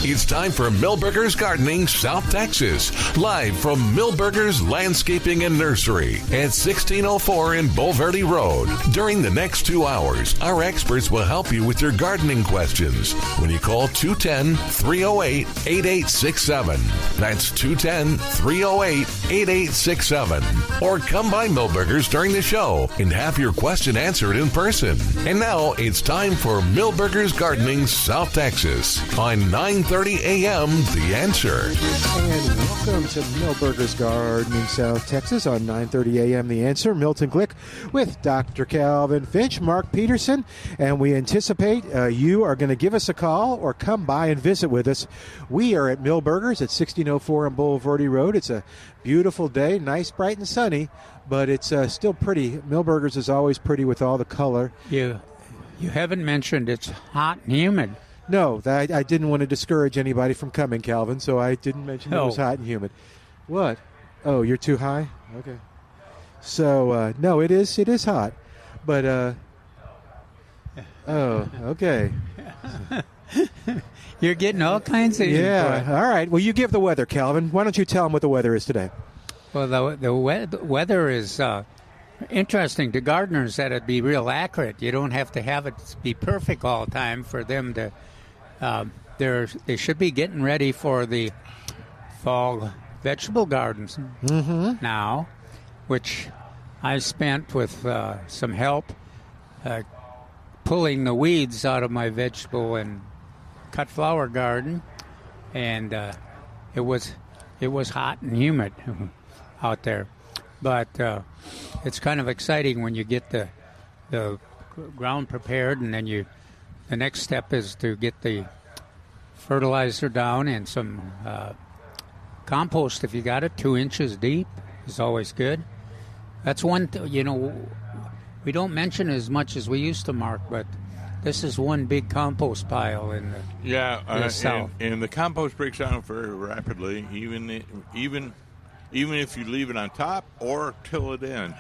It's time for Milberger's Gardening South Texas, live from Milberger's Landscaping and Nursery at 1604 in Bulverde Road. During the next 2 hours, our experts will help you with your gardening questions when you call 210-308-8867. That's 210-308-8867. Or come by Milberger's during the show and have your question answered in person. And now it's time for Milberger's Gardening South Texas on 9:30 a.m. The Answer. And welcome to Milberger's Gardening South Texas on 9:30 a.m. The Answer. Milton Glueck with Dr. Calvin Finch, Mark Peterson, and we anticipate you are going to give us a call or come by and visit with us. We are at Milberger's at 1604 on Bulverde Road. It's a beautiful day, nice, bright, and sunny, but it's still pretty. Milberger's is always pretty with all the color. You haven't mentioned it's hot and humid. No, I didn't want to discourage anybody from coming, Calvin, so I didn't mention it was hot and humid. What? Oh, you're too high? Okay. So, no, it is hot. But, oh, okay. You're getting all kinds of input. Yeah, all right. Well, you give the weather, Calvin. Why don't you tell them what the weather is today? Well, the weather is interesting to gardeners that it'd be real accurate. You don't have to have it be perfect all the time for them to... they should be getting ready for the fall vegetable gardens now, which I spent with some help pulling the weeds out of my vegetable and cut flower garden, and it was hot and humid out there, but it's kind of exciting when you get the ground prepared, and then the next step is to get the fertilizer down and some compost if you got it. 2 inches deep is always good. That's one we don't mention it as much as we used to, Mark, but this is one big compost pile in the south. And the compost breaks down very rapidly, even if you leave it on top or till it in.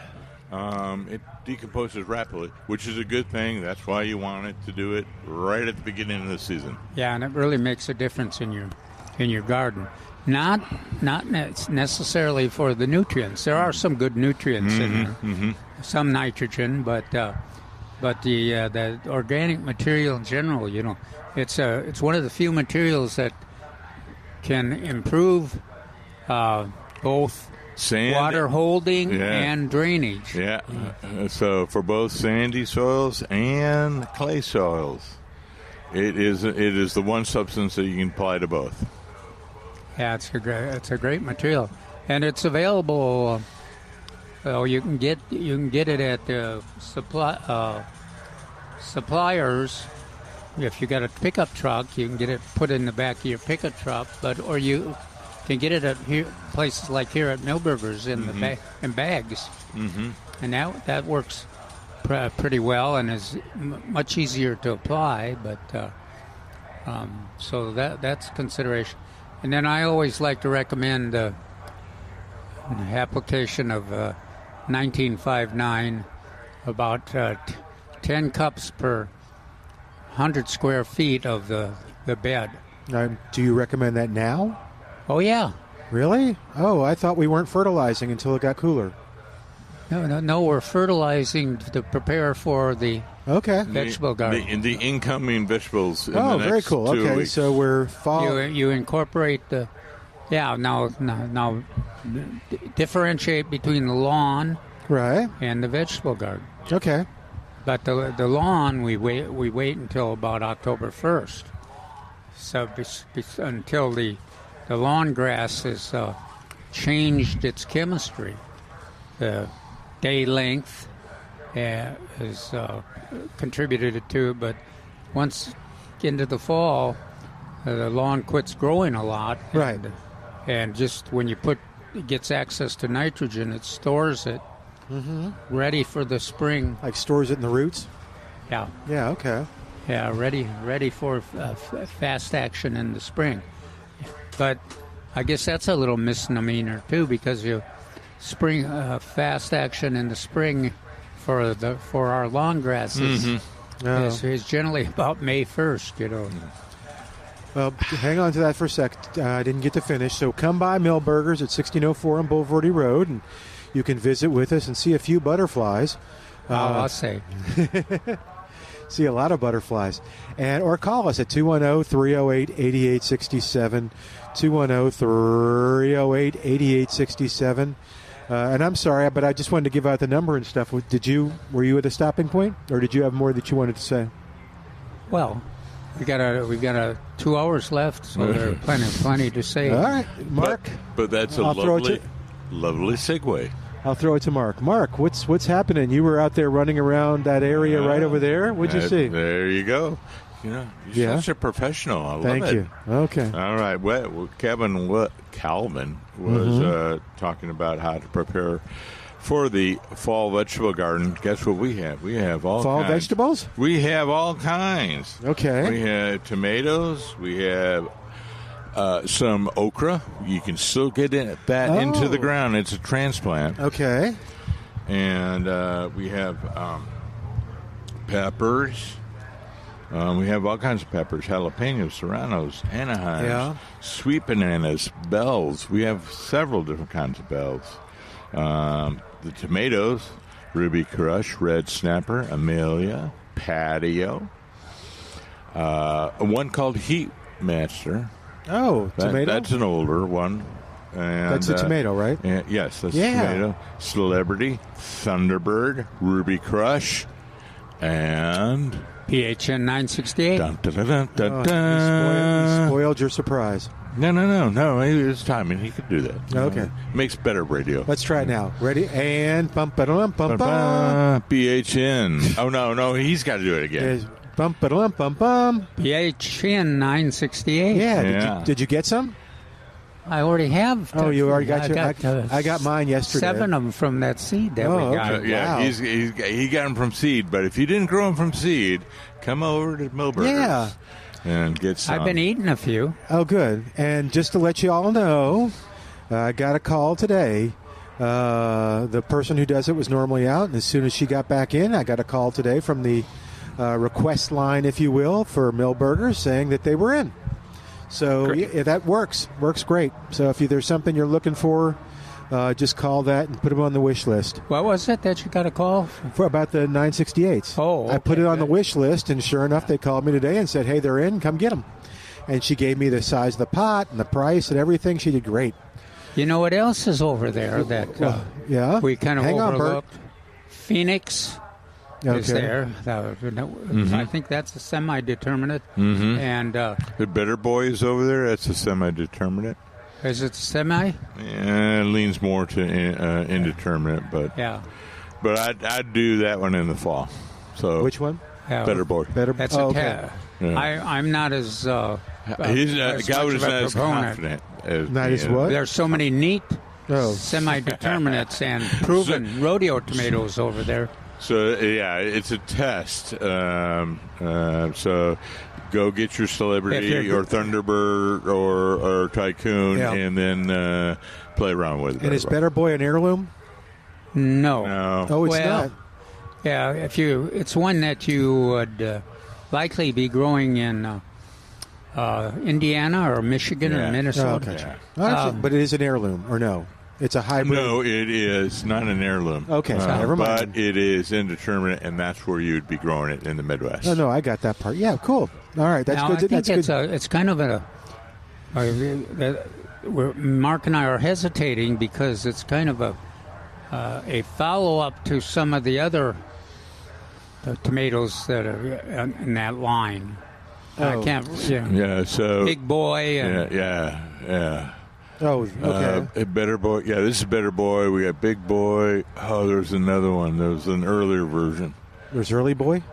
It decomposes rapidly, which is a good thing. That's why you want it to do it right at the beginning of the season. Yeah, and it really makes a difference in your garden. Not necessarily for the nutrients. There are some good nutrients in there, some nitrogen, but the organic material in general, it's one of the few materials that can improve both sand, water holding and drainage. Yeah. So for both sandy soils and clay soils, it is the one substance that you can apply to both. Yeah, it's a great material, and it's available. You can get it at the suppliers. If you got a pickup truck, you can get it put in the back of your pickup truck, or you can get it at places like here at Milberger's in bags, and that works pretty well and is much easier to apply. But so that's consideration. And then I always like to recommend the application of 1959, about 10 cups per 100 square feet of the bed. Do you recommend that now? Oh, yeah. Really? Oh, I thought we weren't fertilizing until it got cooler. No, we're fertilizing to prepare for the vegetable garden. The incoming vegetables in the next very cool. 2 Okay, weeks. so we're fall. You incorporate now differentiate between the lawn and the vegetable garden. Okay. But the lawn, we wait until about October 1st. So until the lawn grass has changed its chemistry. The day length has contributed to it, but once into the fall, the lawn quits growing a lot. Right. And just when it gets access to nitrogen, it stores it ready for the spring. Like stores it in the roots? Yeah. Yeah, okay. Yeah, ready for fast action in the spring. But I guess that's a little misnomer too, because spring fast action in the spring for our lawn grasses is generally about May 1st. Hang on to that for a sec. I didn't get to finish. So come by Millburgers at 1604 on Boulevardy Road, and you can visit with us and see a few butterflies. I'll say. See a lot of butterflies. Or call us at 210-308-8867, 210-308-8867. And I'm sorry, but I just wanted to give out the number and stuff. Were you at a stopping point, or did you have more that you wanted to say? Well, we got 2 hours left, so there's plenty to say. All right, Mark. But that's a lovely segue. I'll throw it to Mark. Mark, what's happening? You were out there running around that area right over there. What'd you see? There you go. You're such a professional. I love it. Thank you. Okay. All right. Well, Calvin was talking about how to prepare for the fall vegetable garden. Guess what we have? We have all fall kinds. Vegetables? We have all kinds. Okay. We have tomatoes. We have some okra. You can still get that into the ground. It's a transplant. Okay. And we have peppers. We have all kinds of peppers, jalapenos, serranos, Anaheims, sweet bananas, bells. We have several different kinds of bells. The tomatoes, Ruby Crush, Red Snapper, Amelia, Patio. One called Heat Master. Oh, tomato? That's an older one. And, that's a tomato, right? Yes, that's a tomato. Celebrity, Thunderbird, Ruby Crush, and PHN 968. Dun, dun, dun, dun, dun, dun. He spoiled your surprise. No. It's time, and he could do that. Okay. Makes better radio. Let's try it now. Ready? And bum ba dum bum bum. BHN. Oh, no, he's got to do it again. Bum ba dum bum bum. BHN 968. Yeah. Did you get some? I already have. Oh, you already got your. I got mine yesterday. 7 of them from that seed that we got. Okay. Yeah, Wow. he got them from seed. But if you didn't grow them from seed, come over to Millburgers and get some. I've been eating a few. Oh, good. And just to let you all know, I got a call today. The person who does it was normally out, and as soon as she got back in, I got a call today from the request line, if you will, for Millburgers saying that they were in. So that works great. So if there's something you're looking for, just call that and put them on the wish list. What was it that you got a call for? About the 968s. Oh, okay. I put it on the wish list, and sure enough, they called me today and said, hey, they're in, come get them. And she gave me the size of the pot and the price and everything. She did great. You know what else is over there that we kind of overlooked? Phoenix is there. I think that's a semi-determinate. Mm-hmm. And the Better Boy is over there. That's a semi-determinate. Is it semi? Yeah, it leans more to indeterminate, but I'd do that one in the fall. So which one? Better Boy. That's I'm not as he's not as confident. Not as what? There's so many neat semi-determinates and proven rodeo tomatoes over there. So it's a test. So go get your Celebrity or Thunderbird or Tycoon, and then play around with it. And is Better Boy an heirloom? No. Oh, it's not. Yeah, it's one that you would likely be growing in Indiana or Michigan or Minnesota. But it is an heirloom, or no? It's a hybrid. No, it is not an heirloom. Okay, so never mind. But it is indeterminate, and that's where you'd be growing it in the Midwest. No, I got that part. Yeah, cool. All right, that's good. I think it's kind of Mark and I are hesitating because it's kind of a follow-up to some of the other tomatoes that are in that line. I can't. So Big Boy. Yeah. Oh, okay. Better Boy. Yeah, this is Better Boy. We got Big Boy. Oh, there's another one. There was an earlier version. There's Early Boy?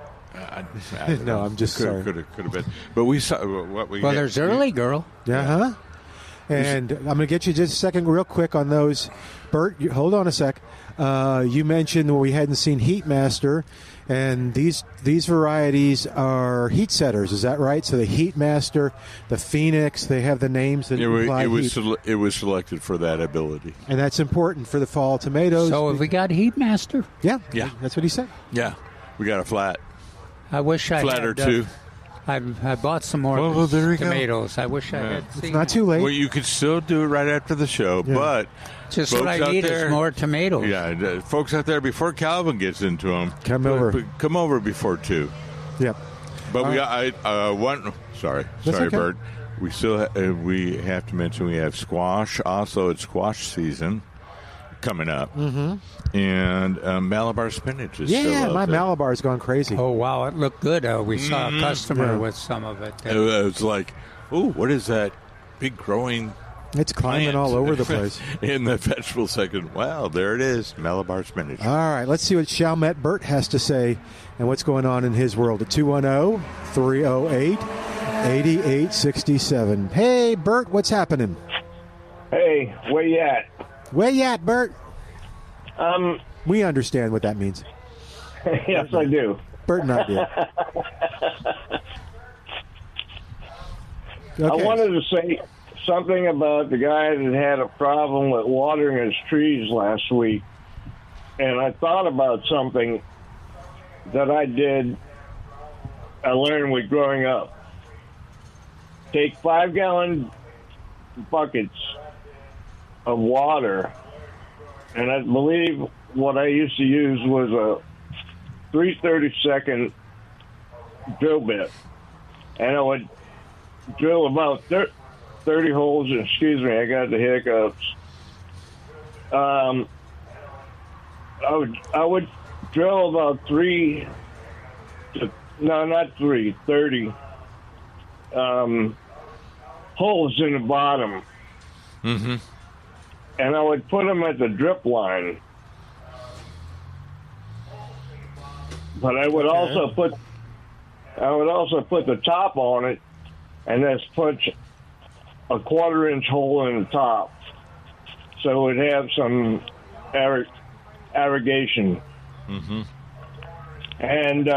No, I'm just sorry. Could have been. But we saw what we. Well, there's Early Girl. Yeah. And I'm going to get you just a second real quick on those. Bert, hold on a sec. You mentioned we hadn't seen Heat Master, and these varieties are heat setters. Is that right? So the Heat Master, the Phoenix, they have the names that imply heat. It was selected for that ability, and that's important for the fall tomatoes. So have we got Heat Master? Yeah, that's what he said. Yeah, we got a flat. I wish I flat had, or two. I bought some more Well, there you go. tomatoes. I wish I had It's seen not too late. Well, you could still do it right after the show, but Just folks what I out need there, is more tomatoes. Yeah, folks out there, before Calvin gets into them, Come over. Come over before 2. Yep. But we got one. Sorry, okay. Bert. We still we have to mention we have squash. Also, it's squash season coming up, and Malabar spinach is still Yeah, out my there. Malabar's gone crazy. Oh, wow, it looked good. We saw a customer with some of it. It was like, oh, what is that big growing It's climbing plant all over the place. in the vegetable section? Wow, there it is, Malabar spinach. All right, let's see what Chalmette Burt has to say and what's going on in his world at 210-308-8867. Hey, Burt, what's happening? Hey, where you at? Where you at, Burt? We understand what that means. Yes, I do. Burt and I do. I Okay. wanted to say something about the guy that had a problem with watering his trees last week. And I thought about something that I learned with growing up. Take 5-gallon buckets of water, and I believe what I used to use was a 3/32 drill bit, and I would drill about 30 holes. And excuse me, I got the hiccups. I would drill about 30 holes in the bottom. Mm-hmm. And I would put them at the drip line. But I would also put the top on it, and just put a 1/4-inch hole in the top, so it would have some irrigation. Mm-hmm. And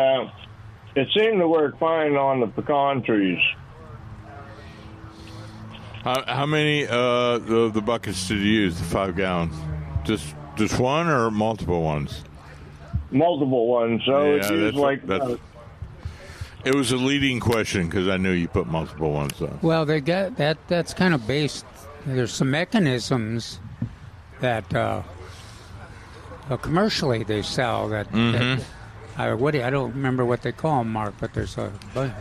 it seemed to work fine on the pecan trees. How many the buckets did you use? The 5-gallon? Just one or multiple ones? Multiple ones. So it's used it was a leading question because I knew you put multiple ones on. Well, they got that's kind of based. There's some mechanisms that commercially they sell that. I don't remember what they call them, Mark, but there's a bunch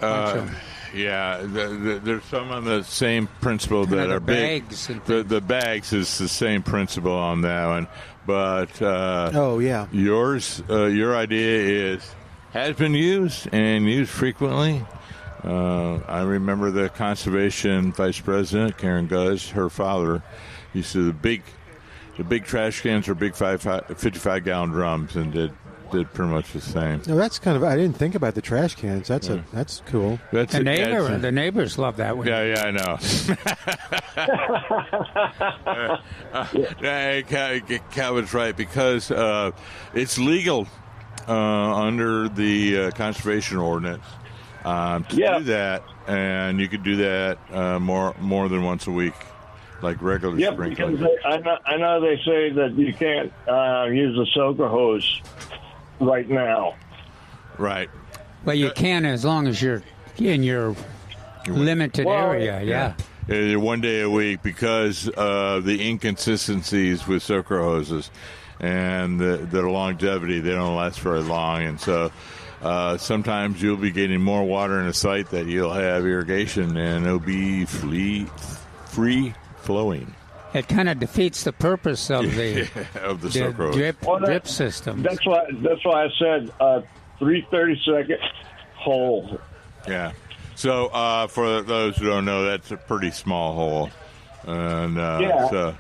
of them. Yeah, there's some on the same principle that are bags big. The bags is the same principle on that one, but your idea has been used and used frequently. I remember the conservation vice president, Karen Guz, her father used to the big trash cans or big 55-gallon drums and did pretty much the same. No, that's kind of. I didn't think about the trash cans. That's cool. The neighbors love that one. Yeah, I know. Calvin's right because it's legal under the conservation ordinance to do that, and you could do that more than once a week, like regular sprinkling. Because I know they say that you can't use a soaker hose right now. Right. Well, you can as long as you're in your limited area. Yeah. One day a week because of the inconsistencies with soaker hoses and the longevity. They don't last very long, and so sometimes you'll be getting more water in a site that you'll have irrigation and it'll be free flowing. It kind of defeats the purpose of the drip system. That's why I said 3/32 hole. Yeah. So for those who don't know, that's a pretty small hole, and so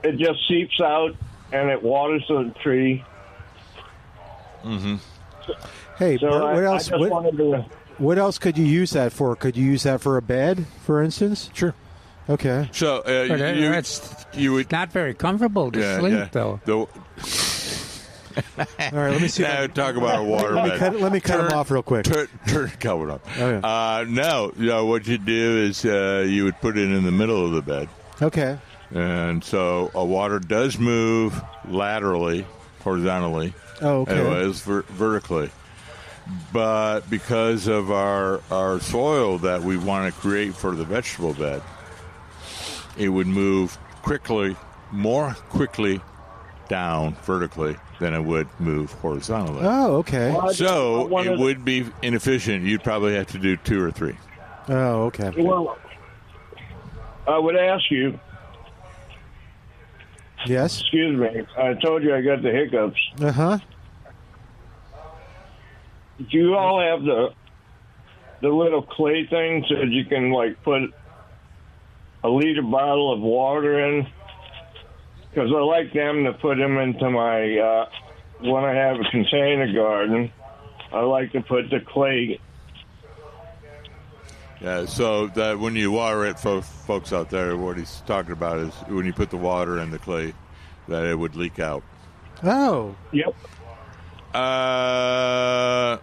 it just seeps out and it waters the tree. Mm-hmm. Hey, so what else? What else could you use that for? Could you use that for a bed, for instance? Sure. Okay. So you would not very comfortable to sleep though. All right, let me see. Now talk about a water bed. Let me cut them off real quick. Turn cover up. Okay. No, what you do is you would put it in the middle of the bed. Okay. And so water does move laterally, horizontally. Oh, okay. Anyways, vertically. but because of our soil that we want to create for the vegetable bed, it would move more quickly down vertically than it would move horizontally. Oh, okay. So it would be inefficient. You'd probably have to do 2 or 3. Oh, okay. Well, I would ask you. Yes. Excuse me. I told you I got the hiccups. Uh-huh. Do you all have the little clay things that you can like put a liter bottle of water in? Because I like them to put them into my when I have a container garden. I like to put the clay. Yeah, so that when you water it, folks out there, what he's talking about is when you put the water in the clay, that it would leak out. Oh. Yep. I'm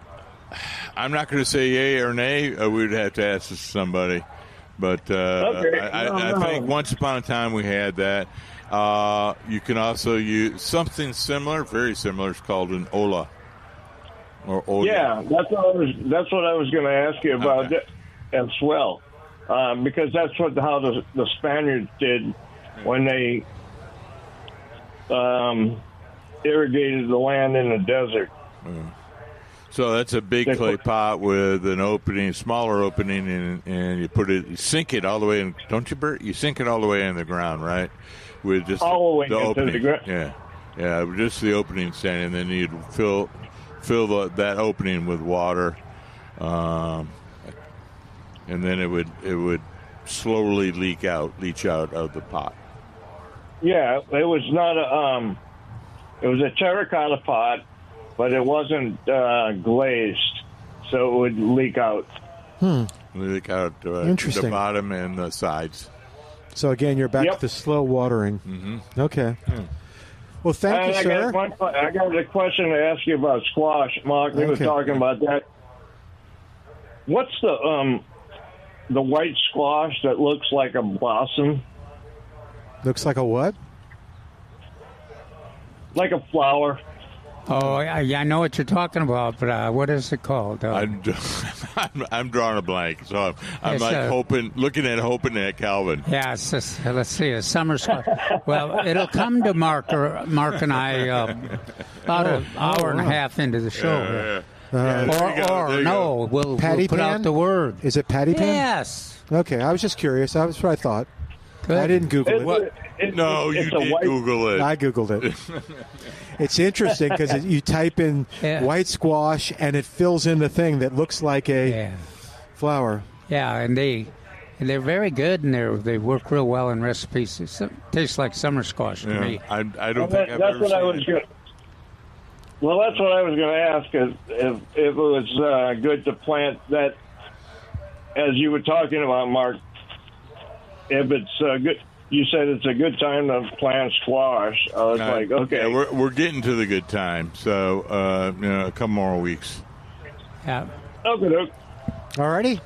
not going to say yay or nay. We'd have to ask somebody. But Okay. I think once upon a time we had that. You can also use something similar, very similar. It's called an Ola. Or Ola. Yeah, that's what I was going to ask you about as well, because that's how the Spaniards did when they irrigated the land in the desert. So that's a big clay pot with an opening, smaller opening, and you sink it all the way in. Don't you, Bert? You sink it all the way in the ground, right? With just all the way the into opening. the ground. Yeah, just the opening standing, and then you'd fill that opening with water, and then it would slowly leach out of the pot. Yeah, it was not it was a terracotta pot, but it wasn't glazed, so it would leak out. Leak out Interesting. the bottom and the sides. So, again, you're back to the slow watering. Mm-hmm. Okay. Well, thank you, sir. I got a question to ask you about squash, Mark. We were talking about that. What's the white squash that looks like a blossom? Looks like a what? Like a flower. Oh, yeah, I know what you're talking about, but what is it called? I'm drawing a blank, so I'm looking at Calvin. Yeah, it's just, let's see, a summer squash. Well, it'll come to Mark and I about an hour and a half into the show. We'll put out the word. Is it patty pan? Yes. Okay, I was just curious. That what I thought. Good. I didn't Google it. What? No, you did Google it. I Googled it. It's interesting because you type in white squash and it fills in the thing that looks like a flower. Yeah, and they're very good, and they work real well in recipes. It tastes like summer squash to me. I don't think I've ever seen it. Well, that's what I was going to ask, if it was good to plant that, as you were talking about, Mark, if it's good. You said it's a good time to plant squash. I was like, okay. Yeah, we're getting to the good time, so a couple more weeks. Yeah. Okay. All righty.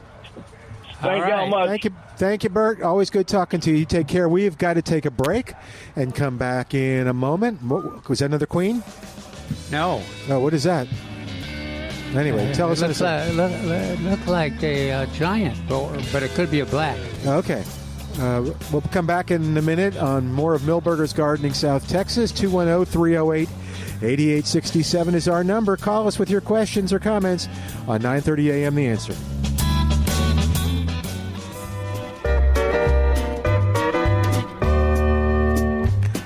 Thank you all much. Thank you, Bert. Always good talking to you. You take care. We've got to take a break and come back in a moment. Was that another queen? No. Oh, what is that? Anyway, tell us. Look like a giant, but it could be a black. Okay. We'll come back in a minute on more of Milberger's Gardening South Texas. 210-308-8867 is our number. Call us with your questions or comments on 9:30 a.m. The Answer.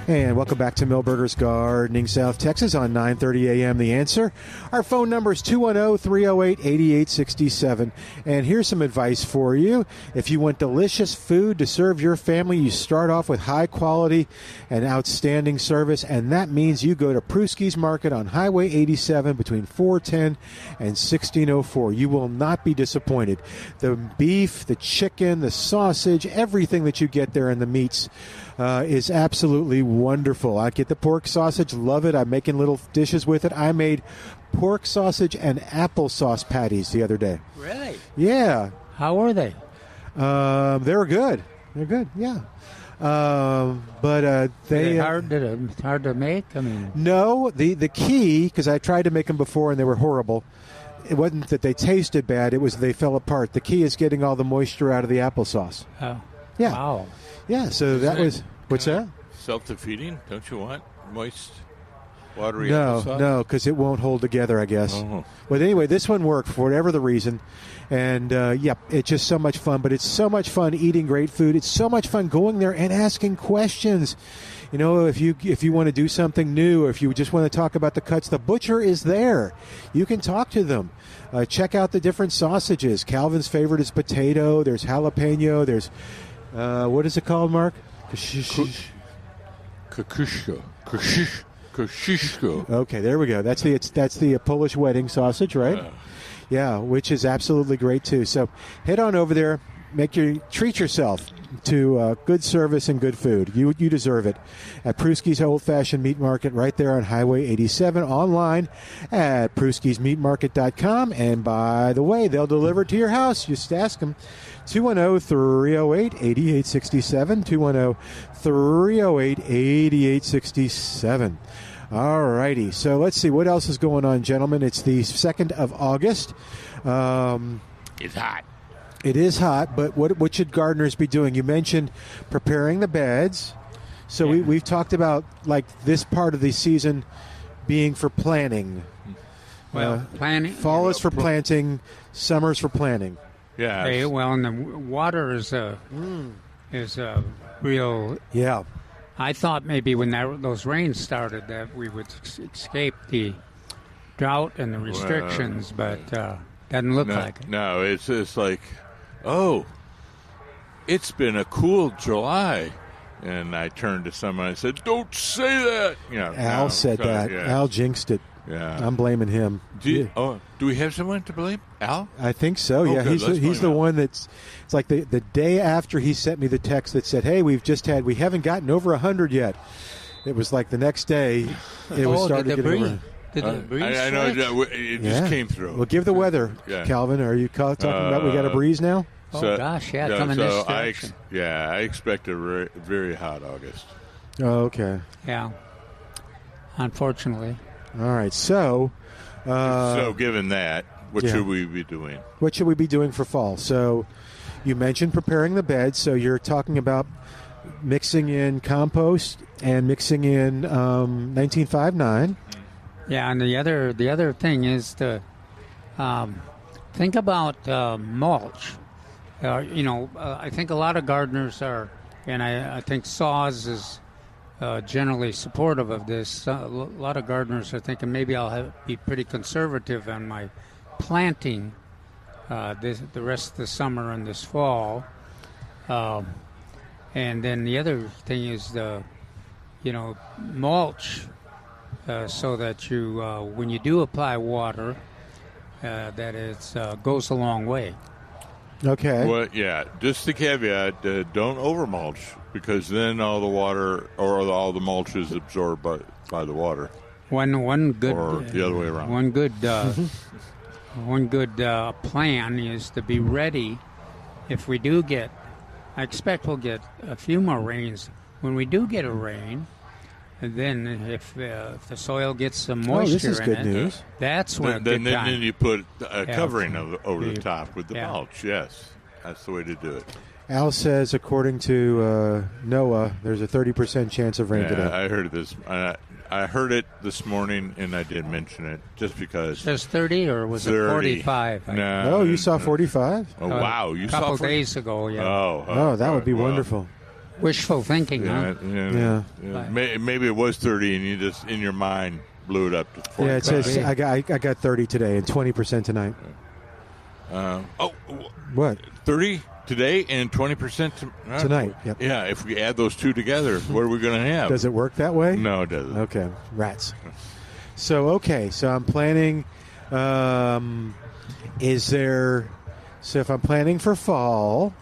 And welcome back to Milberger's Gardening South Texas on 9:30 a.m. The Answer. Our phone number is 210-308-8867. And here's some advice for you. If you want delicious food to serve your family, you start off with high quality and outstanding service. And that means you go to Pruski's Market on Highway 87 between 410 and 1604. You will not be disappointed. The beef, the chicken, the sausage, everything that you get there and the meats is absolutely wonderful. I get the pork sausage, love it. I'm making little dishes with it. I made pork sausage and applesauce patties the other day. Really? Yeah. How were they? They were good. They're good, yeah. But they hard to make. I mean, no. The key, because I tried to make them before and they were horrible, it wasn't that they tasted bad; it was they fell apart. The key is getting all the moisture out of the applesauce. Oh, Yeah, wow. yeah. So that was what's that? Self-defeating? Don't you want moist, watery No, applesauce? no, because it won't hold together, I guess. Oh. But anyway, this one worked for whatever the reason. And, it's just so much fun. But it's so much fun eating great food. It's so much fun going there and asking questions. You know, if you want to do something new, or if you just want to talk about the cuts, the butcher is there. You can talk to them. Check out the different sausages. Calvin's favorite is potato. There's jalapeno. There's, what is it called, Mark? Kakushko. Okay, there we go. That's the Polish wedding sausage, right? Yeah, which is absolutely great too. So head on over there, treat yourself to good service and good food. You deserve it at Pruski's Old Fashioned Meat Market right there on Highway 87, online at pruskismeatmarket.com. And by the way, they'll deliver it to your house. Just ask them. 210-308-8867. 210-308-8867. All righty. So let's see what else is going on, gentlemen. It's the 2nd of August. It's hot. It is hot, but what should gardeners be doing? You mentioned preparing the beds. So Yeah. we've talked about like this part of the season being for planting. Well, planting. Fall is for planting. Summer's for planting. Yeah. And the water is a real. Yeah. I thought maybe when those rains started that we would escape the drought and the restrictions, but doesn't look like it. No, it's just like, oh, it's been a cool July. And I turned to someone and I said, don't say that. Al said that. Yeah. Al jinxed it. Yeah. I'm blaming him. Do we have someone to blame? Al? I think so. Oh, Yeah, good. he's the one that's. It's like the day after he sent me the text that said, "Hey, we haven't gotten over 100 yet." It was like the next day. It was starting to get over. Did the breeze I know stretch? it just came through. Well, give the weather, Yeah. Calvin. Are you talking about we got a breeze now? Oh, gosh, yeah, coming this direction. I expect a very, very hot August. Oh, okay. Yeah, unfortunately. All right. So, So given that, what yeah. should we be doing? what should we be doing for fall? So, you mentioned preparing the bed. So you're talking about mixing in compost and mixing in 1959. Yeah, and the other thing is to think about mulch. I think a lot of gardeners are, and I think Saws is generally supportive of this. A lot of gardeners are thinking maybe I'll be pretty conservative on my planting the rest of the summer and this fall. And then the other thing is mulch, so that you when you do apply water, that it goes a long way. Okay. Well, yeah, just the caveat, don't overmulch, because then all the water or all the mulch is absorbed by the water. One good, or the other way around. One good plan is to be ready if we do get. I expect we'll get a few more rains. When we do get a rain, and then if the soil gets some moisture this is in good it, news. that's when Then good time. you put a covering over the top with the Yeah. mulch. Yes, that's the way to do it. Al says, according to NOAA, there's a 30% chance of rain today. I heard this. I heard it this morning, and I did mention it just because. Just 30, or was it 30. 45? Oh, you saw 45? Oh, wow, you a couple saw 40? days ago. Yeah. Oh, that would be well, wonderful. Wishful thinking, huh? Yeah. Maybe it was 30, and you just in your mind blew it up to 45. Yeah, it says I got 30 today and 20% tonight. What? 30 today and 20% Tonight, yep. Yeah, if we add those two together, what are we going to have? Does it work that way? No, it doesn't. Okay, rats. So I'm planning. So if I'm planning for fall,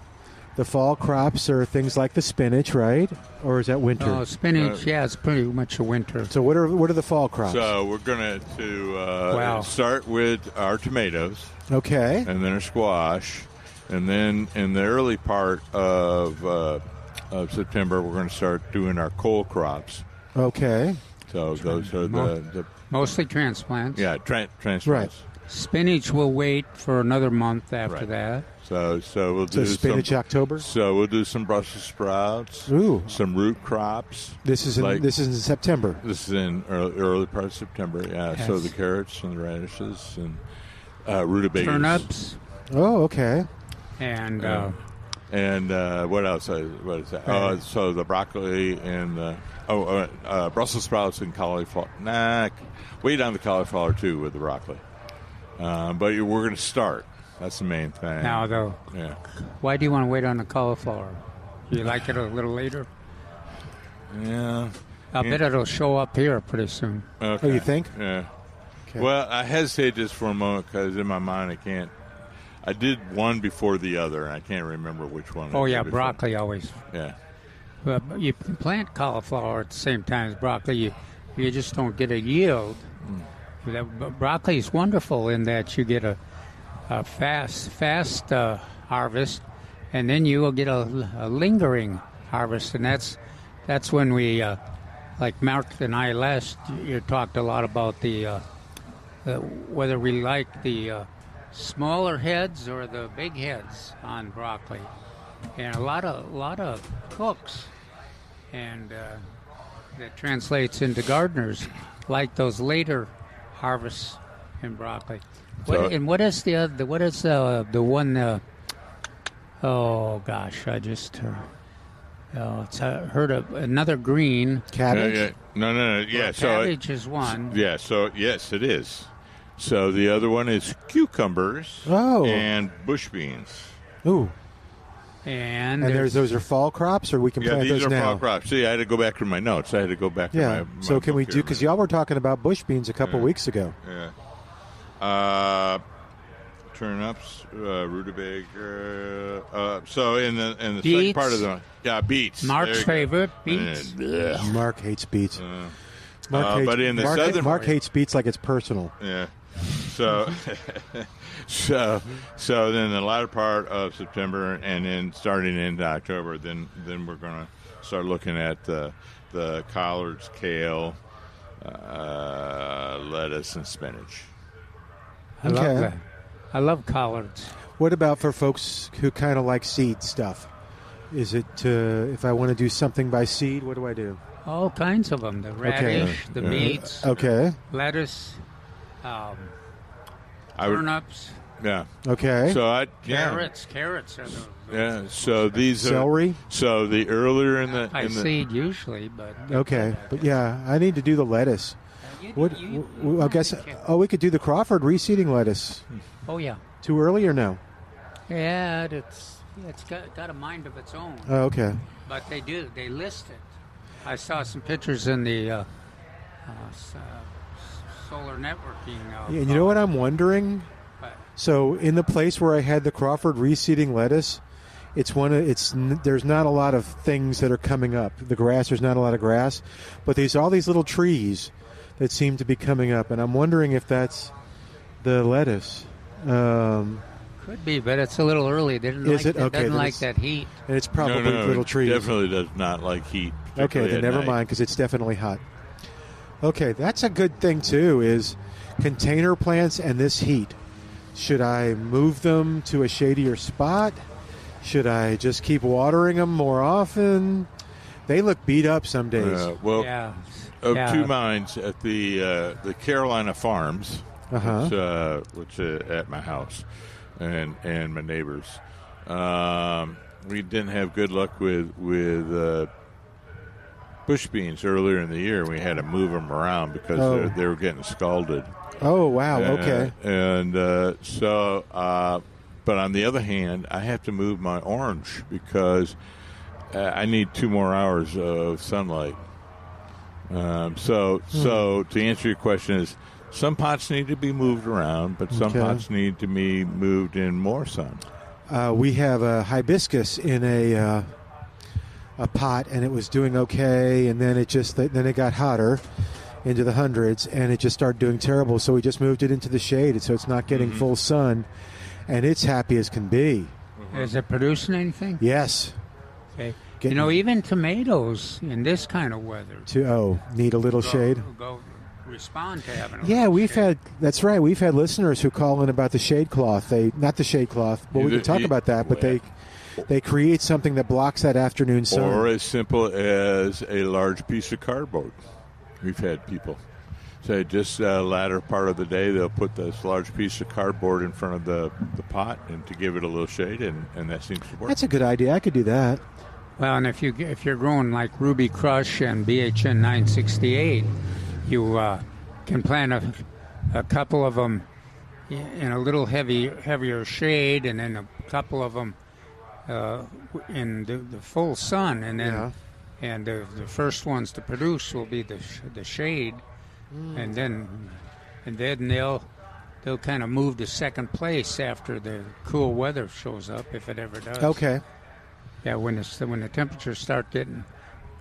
the fall crops are things like the spinach, right? Or is that winter? Oh, spinach, yeah, it's pretty much a winter. So what are the fall crops? So we're going to start with our tomatoes. Okay. And then our squash. And then in the early part of September, we're going to start doing our cole crops. Okay. So those are the mostly transplants. Yeah, transplants. Right. Spinach will wait for another month after Right. that. So we'll do spinach October. So we'll do some Brussels sprouts. Ooh. Some root crops. This is in September. This is in early part of September. Yeah. Yes. So the carrots and the radishes and rutabagas. Turnips Oh, okay. and What else? What is that? So the broccoli and Brussels sprouts and cauliflower. Wait on the cauliflower too with the broccoli. But we're going to start. That's the main thing. now though. Yeah. Why do you want to wait on the cauliflower? You like it a little later? Yeah. I bet it'll show up here pretty soon. Okay. Oh, you think? Yeah. Okay. Well, I hesitate just for a moment because in my mind I did one before the other, and I can't remember which one. Oh I did yeah, before. broccoli always. Yeah. Well, you can plant cauliflower at the same time as broccoli. You just don't get a yield. Broccoli is wonderful in that you get a fast harvest, and then you will get a lingering harvest, and that's when we, like Mark and I last year, talked a lot about the whether we like the smaller heads or the big heads on broccoli, and a lot of cooks, and that translates into gardeners like those later harvests in broccoli. What is the one? Oh gosh, I just heard of another green. Cabbage. No. Yeah. So cabbage is one. yeah. So yes, it is. So the other one is cucumbers. Oh. And bush beans. Ooh. And Those are fall crops, or we can Yeah, plant these those are now. fall crops. See, I had to go back to my notes. I had to go back to Yeah. my So can we book do? here. Because y'all were talking about bush beans a couple weeks ago. Yeah. Turnips, rutabaga. So in the second Beets. part of beets. Mark's There you go. favorite, beets. Mark hates beets. but in the southern Mark hates beets like it's personal. Yeah. So, so then the latter part of September, and then starting into October, then we're going to start looking at the collards, kale, lettuce, and spinach. I love that. I love collards. What about for folks who kind of like seed stuff? Is it if I want to do something by seed, what do I do? All kinds of them. The radish, the beets, Okay. lettuce, turnips, Yeah. Okay. So carrots. Carrots are the So these Celery? are so the earlier in the by seed usually, but Okay. But yeah, I need to do the lettuce. I guess. Oh, we could do the Crawford reseeding lettuce. Oh yeah, Too early or no? yeah. It's got a mind of its own. Oh, okay. But they list it. I saw some pictures in the solar networking. Yeah, and you know what I'm wondering? So in the place where I had the Crawford reseeding lettuce, there's not a lot of things that are coming up. The grass, there's not a lot of grass, but all these little trees that seem to be coming up, and I'm wondering if that's the lettuce. Could be, but it's a little early. They didn't Is it? Okay, doesn't then like it's- that heat. And it's probably No, little trees. Definitely does not like heat. Okay, particularly then at never night. mind, because it's definitely hot. Okay, that's a good thing, too, is container plants and this heat. Should I move them to a shadier spot? Should I just keep watering them more often? They look beat up some days. Yeah. Of Yeah. two minds at the Carolina Farms, which at my house and my neighbors. We didn't have good luck with bush beans earlier in the year. We had to move them around because they were getting scalded. Oh, wow, okay. But on the other hand, I have to move my orange because I need 2 more hours of sunlight. So to answer your question is, some pots need to be moved around, but some pots need to be moved in more sun. We have a hibiscus in a pot, and it was doing okay, and then it got hotter into the hundreds, and it just started doing terrible. So we just moved it into the shade, so it's not getting full sun, and it's happy as can be. Is it producing anything? Yes. Okay. Even tomatoes in this kind of weather Need a little shade. go respond to having a Yeah, little we've shade. had. That's right. We've had listeners who call in about the shade cloth. Not the shade cloth. Well, we can talk about that. But they create something that blocks that afternoon sun. Or as simple as a large piece of cardboard. We've had people say just latter part of the day they'll put this large piece of cardboard in front of the pot and to give it a little shade, and that seems to work. That's a good idea. I could do that. Well, and if you're growing like Ruby Crush and BHN 968, you can plant a couple of them in a little heavier shade, and then a couple of them in the full sun, and then and the first ones to produce will be the shade, and then they'll kind of move to second place after the cool weather shows up, if it ever does. Okay. Yeah, when the temperatures start getting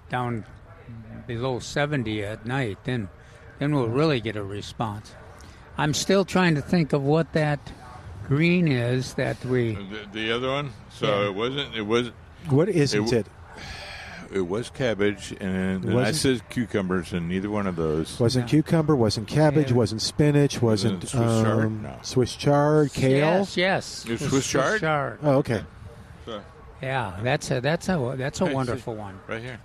down below 70 at night, then we'll really get a response. I'm still trying to think of what that green is that we. The other one. So Yeah. it was. What isn't it? It was cabbage, and I said cucumbers, and neither one of those. Wasn't cucumber, wasn't cabbage, wasn't spinach, wasn't Swiss chard? No. Swiss chard, kale. Yes. It's Swiss chard? Oh, okay. So, Yeah, that's a wonderful one. right here.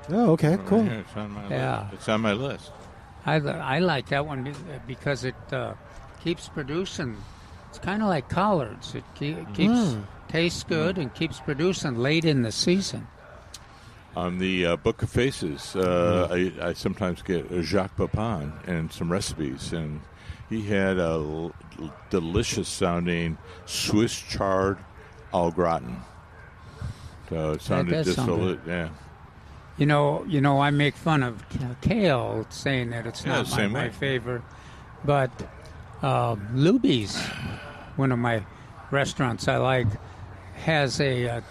Oh, okay, cool. Right here. It's on my Yeah. list. It's on my list. I like that one because it keeps producing. It's kind of like collards. It keeps tastes good and keeps producing late in the season. On the Book of Faces, I sometimes get a Jacques Pepin and some recipes, and he had a delicious sounding Swiss chard au gratin. So it sounded just a little, yeah. You know, I make fun of kale, saying that it's not same my way. favorite, but Luby's, one of my restaurants I like, has a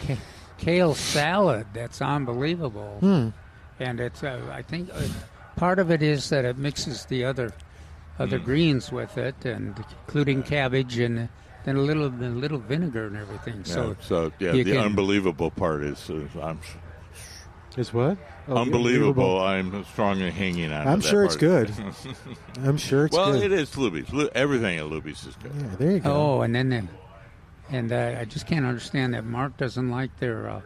kale salad that's unbelievable, and it's I think part of it is that it mixes the other greens with it, and including cabbage and then a little vinegar and everything. So you the can- unbelievable part is Is what? Oh, unbelievable. I'm strongly hanging on. I'm to that sure it's part. good. I'm sure it's Well, good. it is Luby's. Everything at Luby's is good. Yeah, there you go. Oh, and then I just can't understand that Mark doesn't like their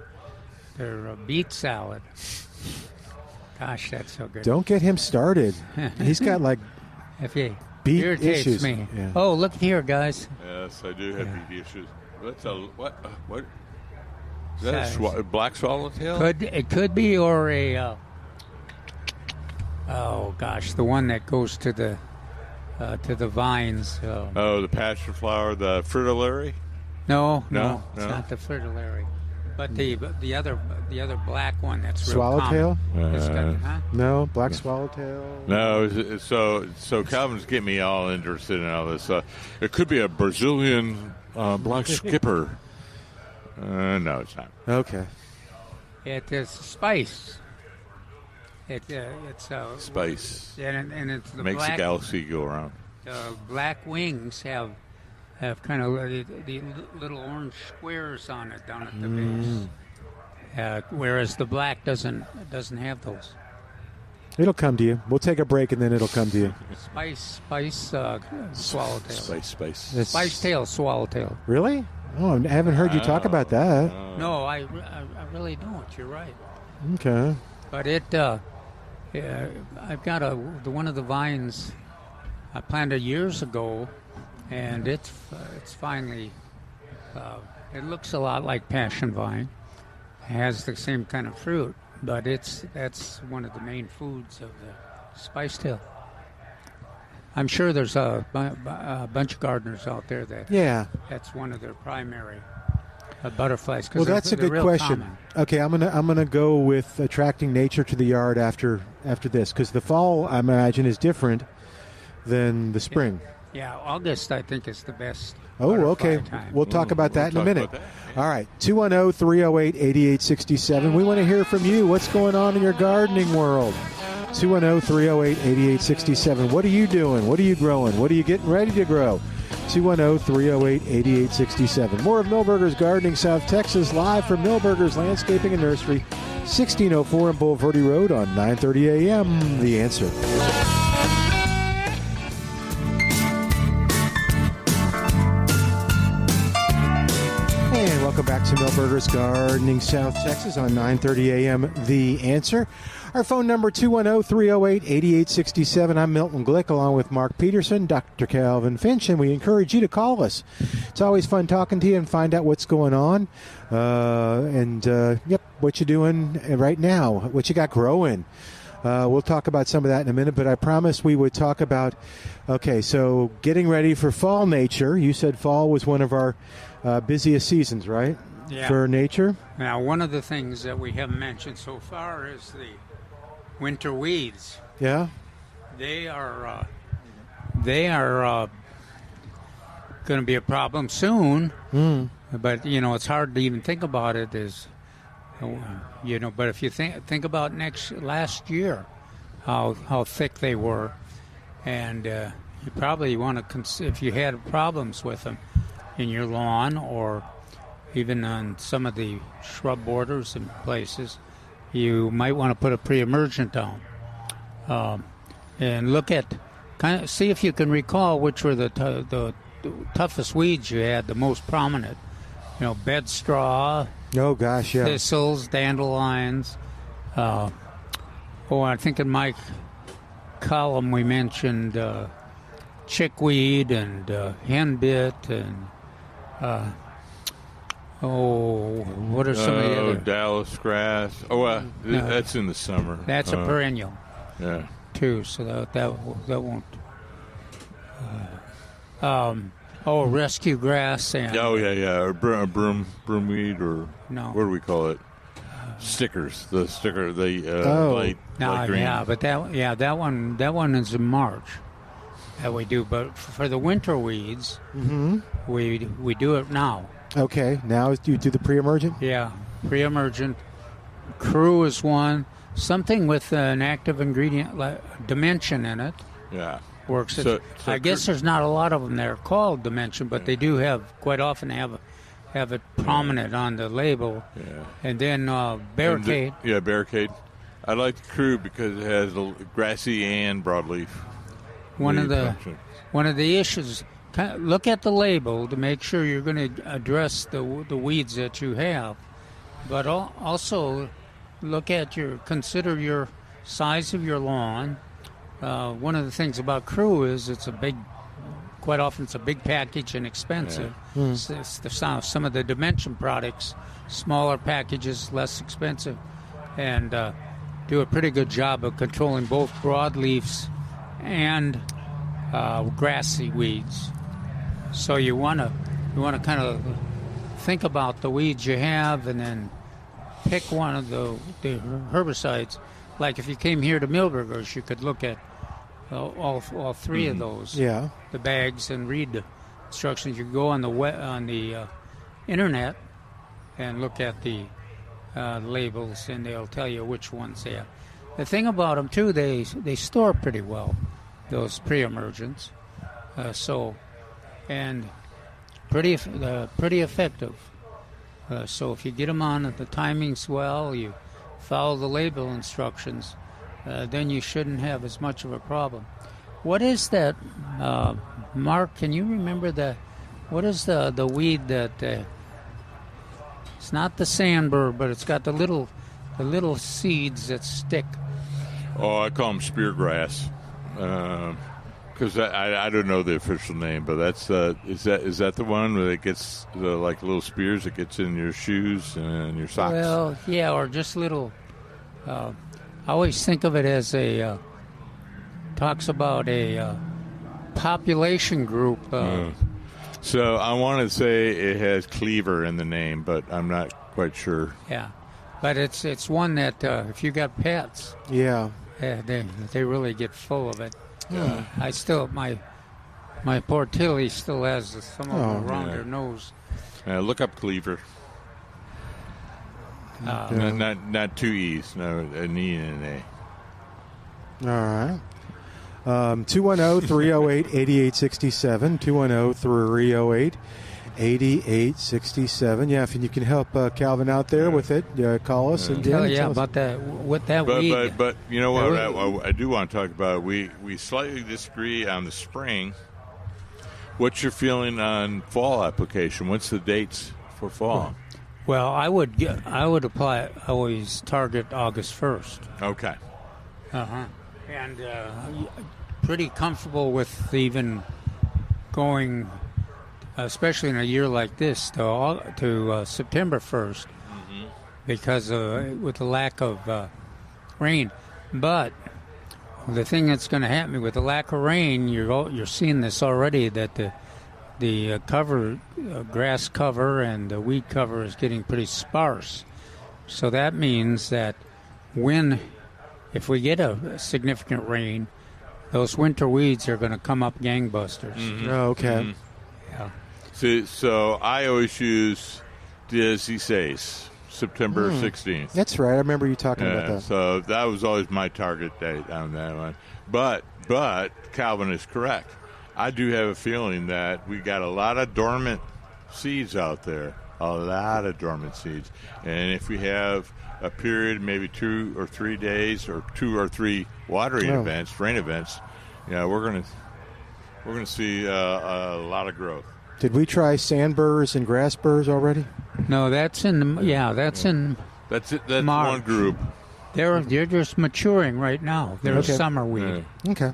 beet salad. Gosh, that's so good. Don't get him started. He's got like If he beet irritates issues. me. Yeah. Oh, look here, guys. Yes, I do have beet issues. What's a what? What? Is that Sorry. a black swallowtail? It could be, or a oh gosh, the one that goes to the vines. Oh, the passion flower, the fritillary. No, No? it's No? not the fritillary, but the other black one that's real Swallowtail? common. It's got- huh? No, black swallowtail. No, so Calvin's getting me all interested in all this. It could be a Brazilian black skipper. No, it's not. Okay. It is spice. It's Spice and it's the makes black. the galaxy go around. Black wings have kind of the little orange squares on it down at the base, whereas the black doesn't have those. It'll come to you. We'll take a break and then it'll come to you. Spice swallowtail. Spice. It's- Spice tail swallowtail. Really? Oh, I haven't heard you talk about that. No, I really don't. You're right. Okay. But I've got one of the vines I planted years ago, and it's finally. It looks a lot like passion vine. It has the same kind of fruit, but that's one of the main foods of the spice tail. I'm sure there's a bunch of gardeners out there that's one of their primary butterflies. Well, that's a good question. Common. Okay, I'm gonna go with attracting nature to the yard after this, because the fall, I imagine, is different than the spring. Yeah, August I think is the best. Oh, butterfly okay. time. We'll talk about that in a talk minute. about that, All right, 210-308-8867. We want to hear from you. What's going on in your gardening world? 210-308-8867. What are you doing? What are you growing? What are you getting ready to grow? 210-308-8867. More of Milberger's Gardening South Texas, live from Milberger's Landscaping and Nursery, 1604 on Boulevardy Road on 930 a.m. The Answer. to Milberger's Gardening South Texas on 9:30 a.m. The Answer. Our phone number 210-308-8867. I'm Milton Glueck along with Mark Peterson, Dr. Calvin Finch, and we encourage you to call us. It's always fun talking to you and find out what's going on. What you doing right now, what you got growing. We'll talk about some of that in a minute, but I promised we would talk about, so getting ready for fall nature. You said fall was one of our busiest seasons, right? Yeah. For nature? Now, one of the things that we haven't mentioned so far is the winter weeds. Yeah? They are going to be a problem soon, but, it's hard to even think about it as... but if you think about last year, how thick they were, and you probably want to if you had problems with them in your lawn or even on some of the shrub borders and places, you might want to put a pre-emergent down and look at see if you can recall which were the toughest weeds you had, the most prominent. Bed straw. Oh, gosh, yeah. Thistles, dandelions. I think in my column we mentioned chickweed and henbit and, what are some of the other? Dallas grass. That's in the summer. That's a perennial. Yeah. Too, so that won't. Rescue grass and... Oh, yeah. Or broomweed, or... No. What do we call it? Stickers. The sticker, light green. Yeah, but that one is in March that we do. But for the winter weeds, we do it now. Okay, now you do the pre-emergent? Yeah, pre-emergent. Crew is one. Something with an active ingredient, dimension in it. Yeah. Works. So I guess there's not a lot of them that are called dimension, but they do quite often have it prominent on the label. Yeah. And then barricade. Barricade. I like the Crew because it has grassy and broadleaf. One of the issues. Look at the label to make sure you're going to address the weeds that you have, but also consider your size of your lawn. One of the things about Crew is quite often it's a big package and expensive. Yeah. Some of the dimension products, smaller packages, less expensive, and do a pretty good job of controlling both broadleafs and grassy weeds. So you want to kind of think about the weeds you have and then pick one of the herbicides. Like if you came here to Milberger's, you could look at all three of those, the bags, and read the instructions. You go on the internet and look at the labels, and they'll tell you which ones they have. The thing about them too, they store pretty well, those pre-emergents, and pretty effective. So if you get them on at the timing's well, you follow the label instructions, then you shouldn't have as much of a problem. What is that, Mark? Can you remember what is the weed that? It's not the sandbird, but it's got the little seeds that stick. Oh, I call them speargrass, because I don't know the official name, but that's is that the one where it gets like little spears that gets in your shoes and your socks? Well, yeah, or just little. I always think of it as talks about a population group. So I want to say it has cleaver in the name, but I'm not quite sure. Yeah, but it's one that if you got pets, they really get full of it. Yeah. I still my poor Tilly still has some of them around her nose. Look up cleaver. Not two E's, no, an E and an A. All right. 210-308-8867. 210-308-8867. Yeah, if you can help Calvin out there with it, call us and tell about that. What that weed. But you know what? I do want to talk about. We slightly disagree on the spring. What's your feeling on fall application? What's the dates for fall? Well, I would apply. I always target August 1st. Okay. And pretty comfortable with even going, especially in a year like this, to September 1st, because with the lack of rain. But the thing that's going to happen with the lack of rain, you're seeing this already, that the cover, grass cover and the weed cover is getting pretty sparse. So that means that if we get a significant rain, those winter weeds are going to come up gangbusters. Oh, okay. Yeah. So I always use Diez September 16th. That's right. I remember you talking about that. So that was always my target date on that one. But Calvin is correct. I do have a feeling that we got a lot of dormant seeds out there. A lot of dormant seeds. And if we have a period, maybe 2 or 3 days, or 2 or 3 watering events, rain events, we're gonna see a lot of growth. Did we try sandburrs and grass burrs already? No, that's in That's it. That's March. one group. They're just maturing right now. They're Okay. a summer weed. Okay.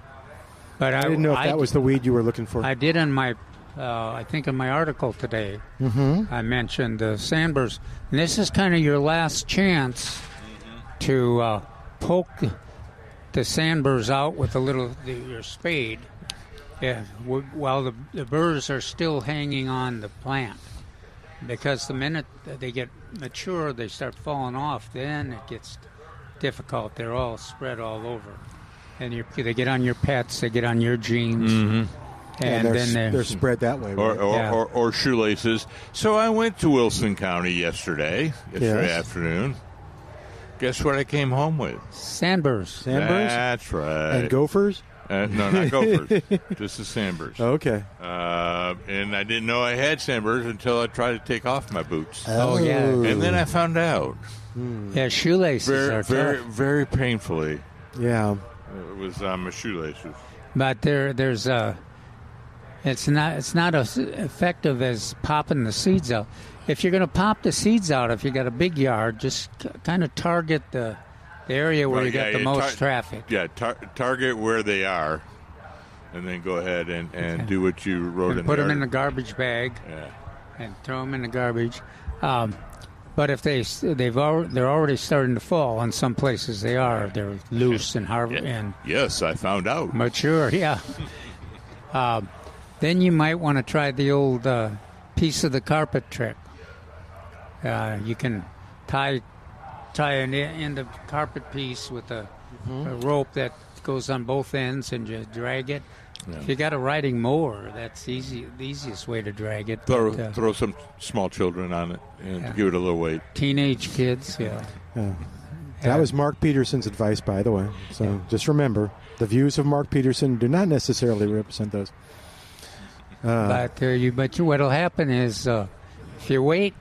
But I didn't know if that was the weed you were looking for. I did in my, I think in my article today, I mentioned the sandburrs. And this is kind of your last chance to poke the sandburrs out with your spade, while the burrs are still hanging on the plant. Because the minute they get mature, they start falling off, then it gets difficult. They're all spread all over. And they get on your pets, they get on your jeans. And then they're spread that way. Right? Or shoelaces. So I went to Wilson County yesterday afternoon. Guess what I came home with? Sandburrs. Sandburrs? That's right. And gophers? No, not gophers. Just the sandburrs. Okay. And I didn't know I had sandburrs until I tried to take off my boots. Oh, yeah. And then I found out. Yeah, shoelaces are very, tough. very painfully. Yeah. It was my shoelaces. But there's it's not as effective as popping the seeds out. If you're going to pop the seeds out, if you got a big yard, just kind of target the area where you got the most traffic. Yeah, target where they are, and then go ahead and do what you wrote in put the them in the article. garbage bag. Yeah. And throw them in the garbage. But if they're already starting to fall. In some places they're loose and hard and Yes, I found out. mature. Yeah. Then you might want to try the old piece of the carpet trick. You can tie an end of carpet piece with a rope that goes on both ends, and you drag it. Yeah. If you got a riding mower, that's the easiest way to drag it. Throw some small children on it and give it a little weight. Teenage kids, yeah. That was Mark Peterson's advice, by the way. So just remember, the views of Mark Peterson do not necessarily represent those. But what'll happen is if you wait,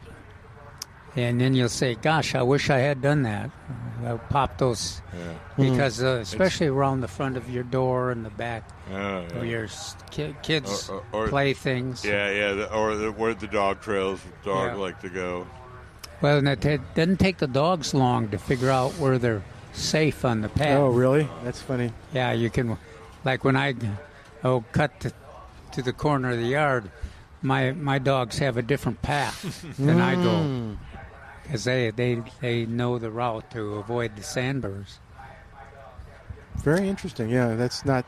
and then you'll say, "Gosh, I wish I had done that." I'll pop those because especially around the front of your door and the back of your kids' or playthings. Where the dog trails like to go. Well, and it doesn't take the dogs long to figure out where they're safe on the path. Oh, really? That's funny. Yeah, you can. Like when I cut to the corner of the yard, my dogs have a different path than I go. Because they know the route to avoid the sandburrs. Very interesting. Yeah, that's not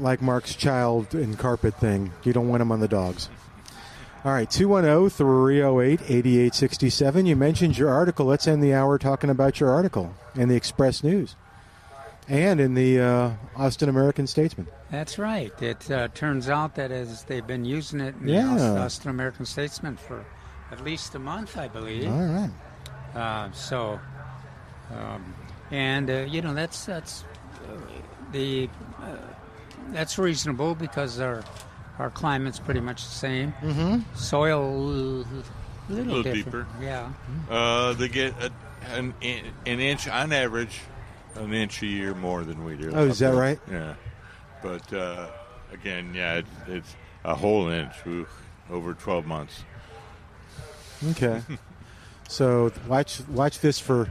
like Mark's child and carpet thing. You don't want them on the dogs. All right, 210-308-8867. You mentioned your article. Let's end the hour talking about your article in the Express News and in the Austin American-Statesman. That's right. It turns out that as they've been using it in the Austin American-Statesman for at least a month, I believe. All right. That's reasonable because our climate's pretty much the same. Soil a little deeper. Yeah. They get an inch on average, an inch a year more than we do. Oh, is that right? Yeah. But again, it's a whole inch over 12 months. Okay. So watch this for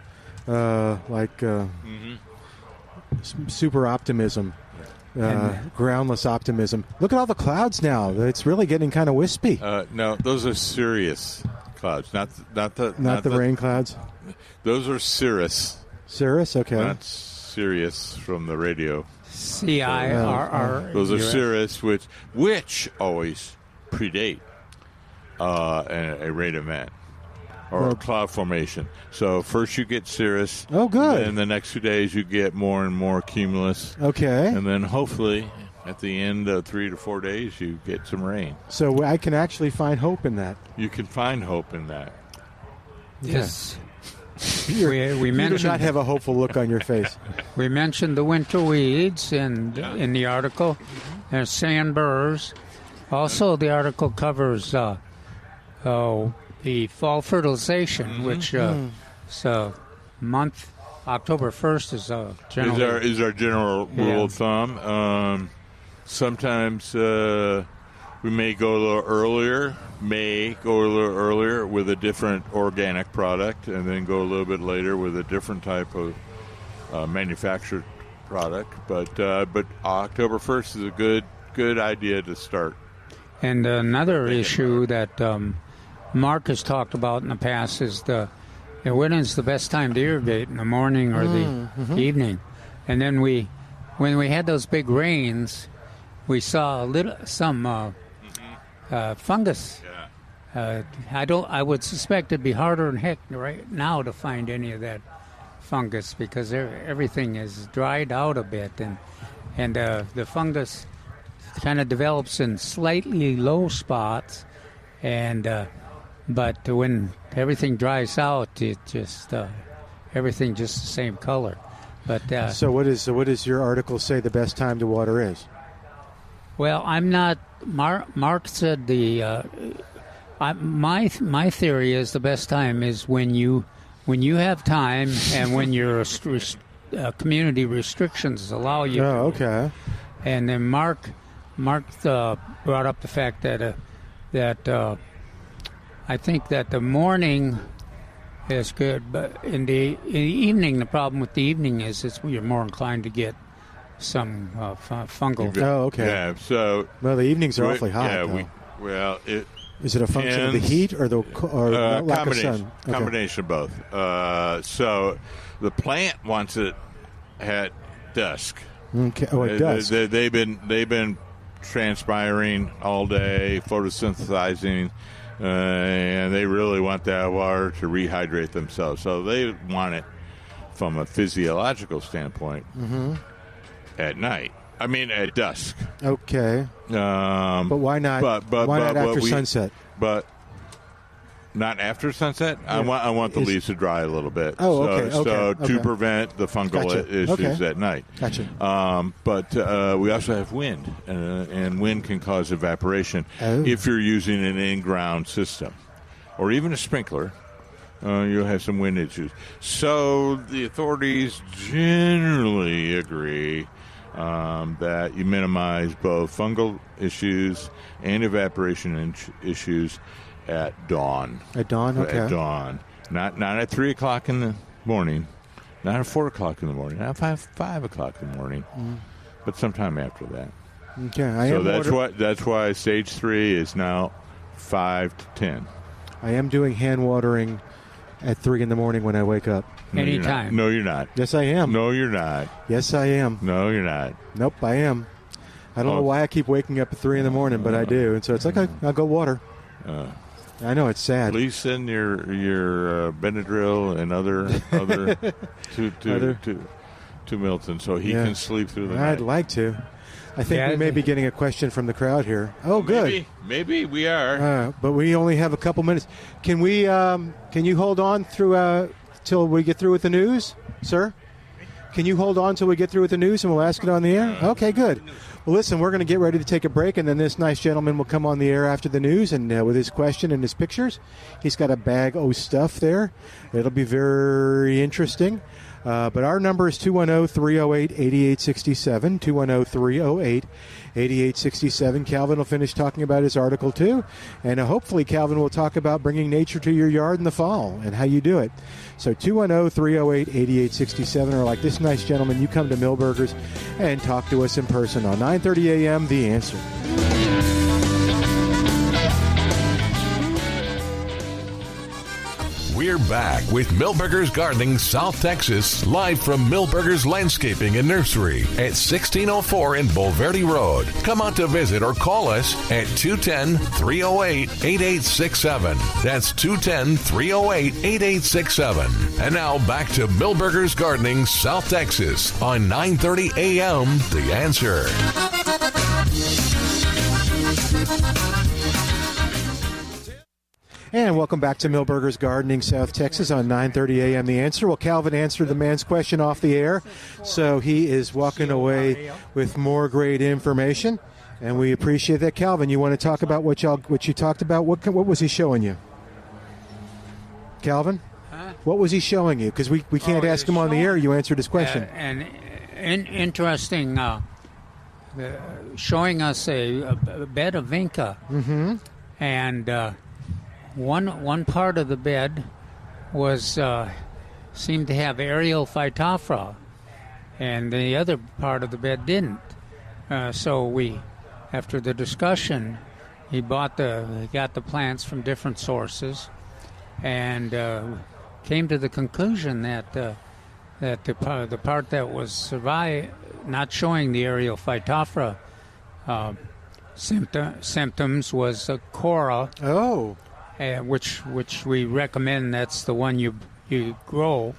super optimism, groundless optimism. Look at all the clouds now. It's really getting kind of wispy. No, those are cirrus clouds, not the rain clouds. Those are cirrus. Cirrus, okay. Not Sirius from the radio. CIRR. Those are cirrus, which always predate a rain event or a cloud formation. So first you get cirrus. Oh, good. And the next 2 days you get more and more cumulus. Okay. And then hopefully at the end of 3 to 4 days you get some rain. So I can actually find hope in that. You can find hope in that. Yes. We mentioned, do not have a hopeful look on your face. We mentioned the winter weeds in the article. There's sand burrs. Also, the article covers the fall fertilization, which so month October 1st is is our general rule of thumb. Sometimes we may go a little earlier. With a different organic product, and then go a little bit later with a different type of manufactured product. But October 1st is a good idea to start. And another issue that Mark has talked about in the past is when is the best time to irrigate, in the morning or the evening. And then when we had those big rains, we saw some fungus. I would suspect it'd be harder than heck right now to find any of that fungus because everything is dried out a bit, and the fungus kind of develops in slightly low spots, but when everything dries out, it just everything just the same color. But so what does your article say the best time to water is? Well, I'm not. Mark said my theory is the best time is when you have time and when your community restrictions allow you. Oh, okay. And then Mark brought up the fact that I think that the morning is good, but in the evening, the problem with the evening is you're more inclined to get some fungal. Oh, okay. Yeah. So the evenings are awfully hot. Yeah. Is it a function of the heat or lack of sun? Okay. Combination of both. So the plant wants it at dusk. Okay. Oh, at dusk. They've been transpiring all day, photosynthesizing, and they really want that water to rehydrate themselves. So they want it from a physiological standpoint at night. I mean, at dusk. Okay. But why not? Why not after sunset? But not after sunset. Yeah. I want the leaves to dry a little bit. Oh, okay. So to prevent the fungal issues at night. Gotcha. But we also have wind, and wind can cause evaporation if you're using an in-ground system, or even a sprinkler. You'll have some wind issues. So the authorities generally agree that you minimize both fungal issues and evaporation issues at dawn. At dawn, okay. At dawn. Not at 3 o'clock in the morning, not at 4 o'clock in the morning, not at 5 o'clock in the morning, but sometime after that. Okay. That's why stage 3 is now 5 to 10. I am doing hand watering at 3 in the morning when I wake up. Anytime. No, you're not. Yes, I am. No, you're not. Yes, I am. No, you're not. Nope, I am. I don't know why I keep waking up at 3 in the morning, but I do. And so it's like I'll go water. I know, it's sad. Please send your Benadryl and other to Milton so he can sleep through the night. I'd like to. I think we may be getting a question from the crowd here. Oh, good. Maybe we are. But we only have a couple minutes. Can we? Can you hold on through till we get through with the news, sir? Can you hold on till we get through with the news and we'll ask it on the air? Okay, good. Well, listen, we're going to get ready to take a break, and then this nice gentleman will come on the air after the news and with his question and his pictures. He's got a bag of stuff there. It'll be very interesting. But our number is 210-308-8867, 210-308-8867. Calvin will finish talking about his article, too. And hopefully Calvin will talk about bringing nature to your yard in the fall and how you do it. So 210-308-8867, or like this nice gentleman, you come to Millburgers and talk to us in person on 9:30 a.m., The Answer. We're back with Millburgers Gardening South Texas, live from Millburgers Landscaping and Nursery at 1604 in Bulverde Road. Come out to visit or call us at 210-308-8867. That's 210-308-8867. And now back to Millburgers Gardening South Texas on 9:30 a.m. The Answer. And welcome back to Millburgers Gardening South Texas on 9:30 a.m. The Answer. Well, Calvin answered the man's question off the air, so he is walking away with more great information, and we appreciate that. Calvin, you want to talk about what you talked about? What was he showing you? Calvin? Huh? What was he showing you? Because we can't ask him on the air. You answered his question. Interesting, showing us a bed of vinca. Mm-hmm. And one part of the bed was seemed to have aerial phytophthora, and the other part of the bed didn't. So we, after the discussion, he got the plants from different sources, and came to the conclusion that the part that was not showing the aerial phytophthora symptoms was cora. Oh. Which we recommend. That's the one you grow,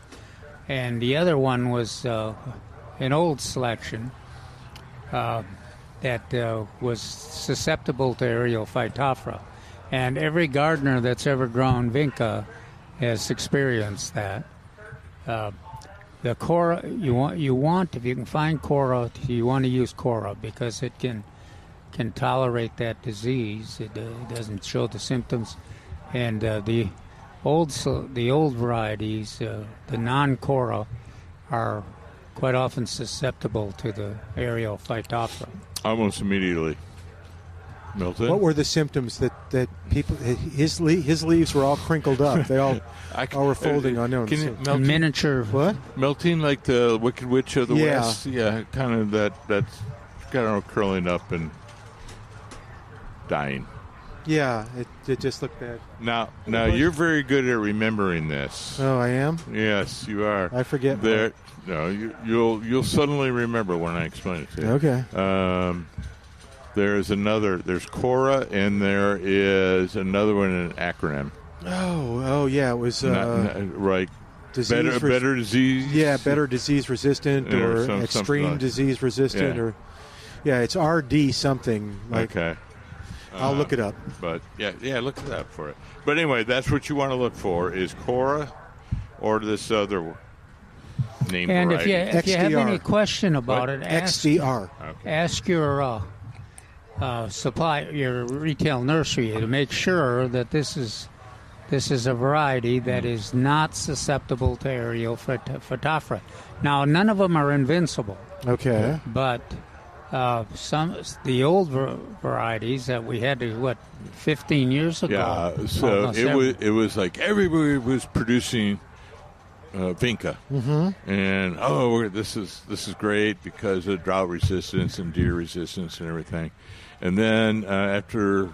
and the other one was an old selection that was susceptible to aerial phytophthora, and every gardener that's ever grown vinca has experienced that. The cora you want if you can find cora, you want to use cora because it can tolerate that disease. It doesn't show the symptoms. And the old varieties, the non-cora, are quite often susceptible to the aerial phytophthora. Almost immediately. Milton? What were the symptoms that people? His leaves were all crinkled up. They all were folding on them. Miniature. What? Melting like the Wicked Witch of the West? Yeah, kind of that's kind of curling up and dying. Yeah, it just looked bad. Now you're very good at remembering this. Oh, I am? Yes, you are. I forget. You'll suddenly remember when I explain it to you. Okay. There's Cora, and there is another one, an acronym. Oh, yeah, it was right. Better disease. Yeah, better disease resistant or extreme disease resistant, or it's RD something. Okay. I'll look it up. But yeah, look it up for it. But anyway, that's what you want to look for is Cora or this other name. And variety. if you have any question about it, XDR. Ask your your retail nursery to make sure that this is a variety that is not susceptible to aerial phytophthora. Now, none of them are invincible. Okay. But the old varieties that we had 15 years ago. Yeah, so it was like everybody was producing vinca, and this is great because of drought resistance and deer resistance and everything. And then after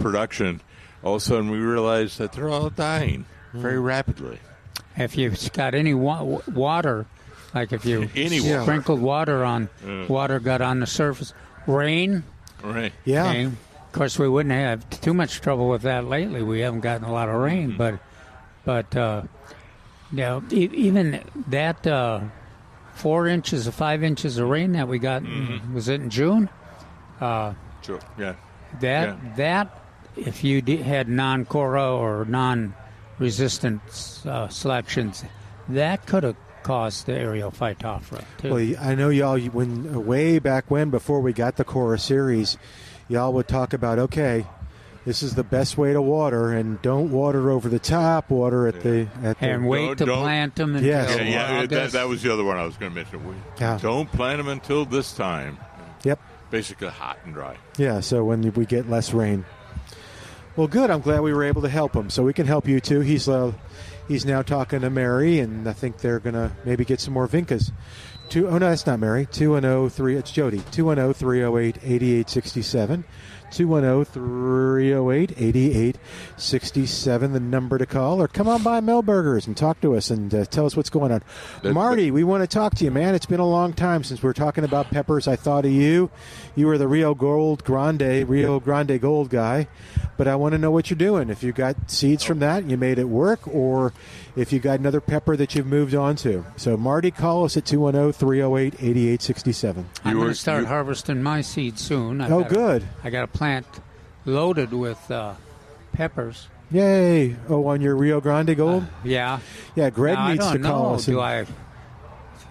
production, all of a sudden we realized that they're all dying very rapidly. If you've got any water. Like if you sprinkled water got on the surface. Rain. Right. Yeah. Rain. Of course, we wouldn't have too much trouble with that lately. We haven't gotten a lot of rain, but even that 4 inches or 5 inches of rain that we got, was it in June? Sure. Yeah. That if you had non-cora or non-resistant selections, that could have caused the aerial phytophthora too. Well, I know y'all, way back when, before we got the Cora series, y'all would talk about, okay, This is the best way to water, and don't water over the top. Water at the and wait to plant them until August. That was the other one I was going to mention. Don't plant them until this time. Yep. Basically hot and dry. Yeah, so when we get less rain. Well, good. I'm glad we were able to help him. So we can help you, too. He's now talking to Mary, and I think they're going to maybe get some more Vincas. No, that's not Mary. 210-3. It's Jody. 210-308-8867. 210-308-8867, the number to call. Or come on by Milberger's and talk to us and tell us what's going on. Marty, we want to talk to you, man. It's been a long time since we were talking about peppers. I thought of you. You were the Rio Grande Gold guy. But I want to know what you're doing. If you got seeds from that and you made it work, or if you got another pepper that you've moved on to. So, Marty, call us at 210-308-8867. I'm going to start harvesting my seeds soon. Good. I got a plant loaded with peppers. Yay. Oh, on your Rio Grande Gold? Yeah. Yeah, Greg needs to call us.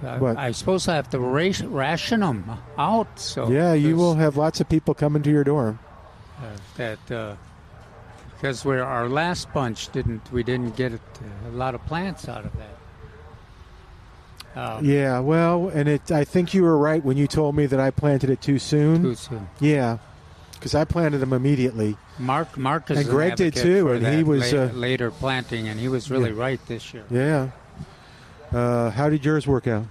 I suppose I have to ration them out. So yeah, you will have lots of people coming to your door. Because our last bunch we didn't get a lot of plants out of that. Yeah, well, and I think you were right when you told me that I planted it too soon. Too soon. Yeah, because I planted them immediately. Mark is and Greg did too, and he was later planting, and he was really right this year. Yeah. How did yours work out?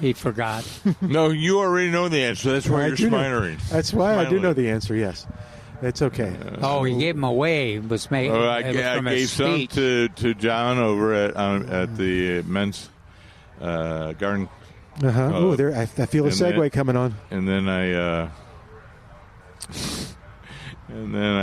He forgot. No, you already know the answer. That's why you're smiling. That's why I do know the answer. Yes. It's okay. He gave them away. It was made. I gave some to John over at the men's garden. Oh, there! I feel a segue coming on. And then I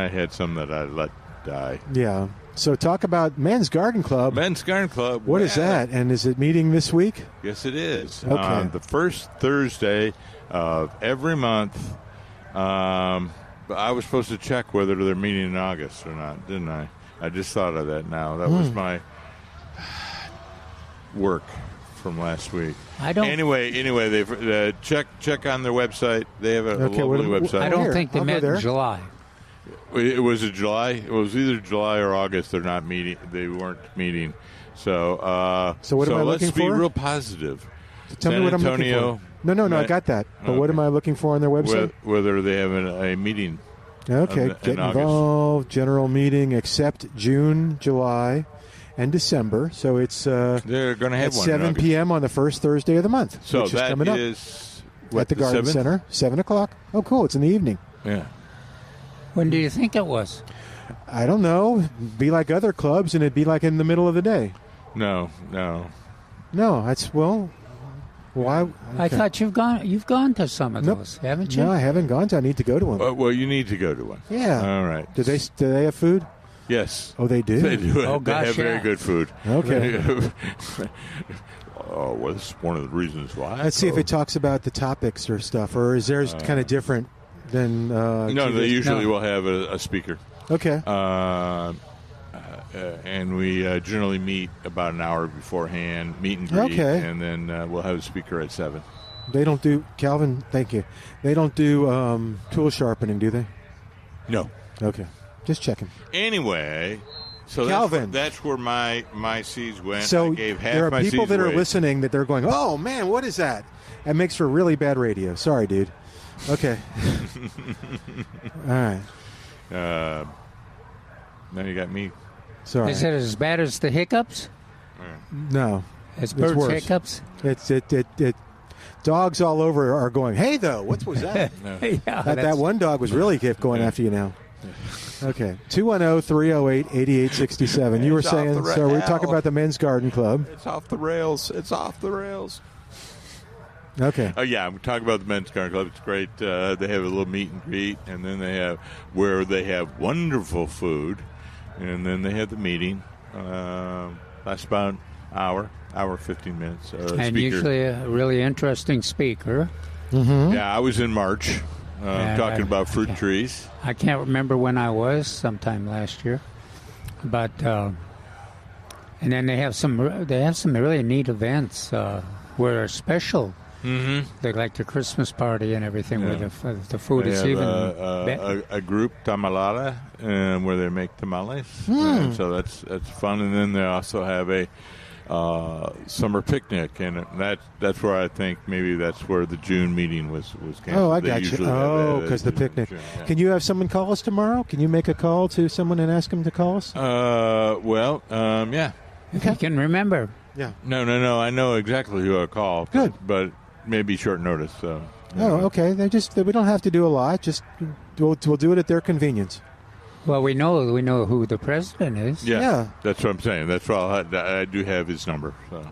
had some that I let die. Yeah. So talk about Men's Garden Club. Men's Garden Club. What is that? And is it meeting this week? Yes, it is. Okay. The first Thursday of every month. I was supposed to check whether they're meeting in August or not, didn't I? I just thought of that now. That was my work from last week. Anyway, they check on their website. They have a lovely website. I don't think they met in July. It was in July. It was either July or August. They're not meeting. They weren't meeting. So what am I looking for? Let's be real positive. Tell me what I'm looking for. No, I got that. But what am I looking for on their website? Whether they have a meeting. Okay, get involved. General meeting except June, July, and December. So it's they're going to have at 7 p.m. on the first Thursday of the month. So which that is coming up at the Garden 7th? Center, 7 o'clock. Oh, cool! It's in the evening. Yeah. When do you think it was? I don't know. Be like other clubs, and it'd be like in the middle of the day. No. That's why? Okay. I thought you've gone to some of those, haven't you? No, I haven't gone to. I need to go to one. Well, you need to go to one. Yeah. All right. Do they have food? Yes. Oh, they do? They do. Oh, gosh, they have very good food. Okay. Well, this is one of the reasons why. Let's see if it talks about the topics or stuff, or is theirs kind of different than... no, they usually will have a speaker. Okay. And we generally meet about an hour beforehand, meet and greet, and then we'll have a speaker at 7. They don't do, Calvin, thank you. They don't do tool sharpening, do they? No. Okay. Just checking. Anyway, so Calvin, that's where my seeds went. So I gave half there are my people seeds that are away. listening that they're going, oh, man, what is that? That makes for really bad radio. Sorry, dude. Okay. All right. Now you got me. Sorry. Is it as bad as the hiccups? No. As birds' worse. hiccups? It dogs all over are going, hey, though, what was that? Yeah, that one dog was really going after you now. Okay. 210-308-8867. You were saying, so we're talking about the Men's Garden Club. It's off the rails. Okay. Oh, yeah, I'm talking about the Men's Garden Club. It's great. They have a little meet and greet, and then they have wonderful food, and then they have the meeting. Lasts about an hour 15 minutes. And speaker. usually a really interesting speaker. Mm-hmm. Yeah, I was in March talking about fruit trees. I can't remember when I was, sometime last year. But and then they have some really neat events where they're special They like the Christmas party and everything where the food They is have even a group tamalada where they make tamales, and so that's fun. And then they also have a summer picnic, and that's where I think maybe that's where the June meeting was canceled. Oh, I They got you. usually Oh, have because the picnic. June, yeah. Can you have someone call us tomorrow? Can you make a call to someone and ask them to call us? Yeah. if you can remember. Yeah. No. I know exactly who I call. Good. but maybe short notice. So. Oh, okay. We don't have to do a lot. Just we'll do it at their convenience. Well, we know who the president is. Yeah. That's what I'm saying. That's why I do have his number. So.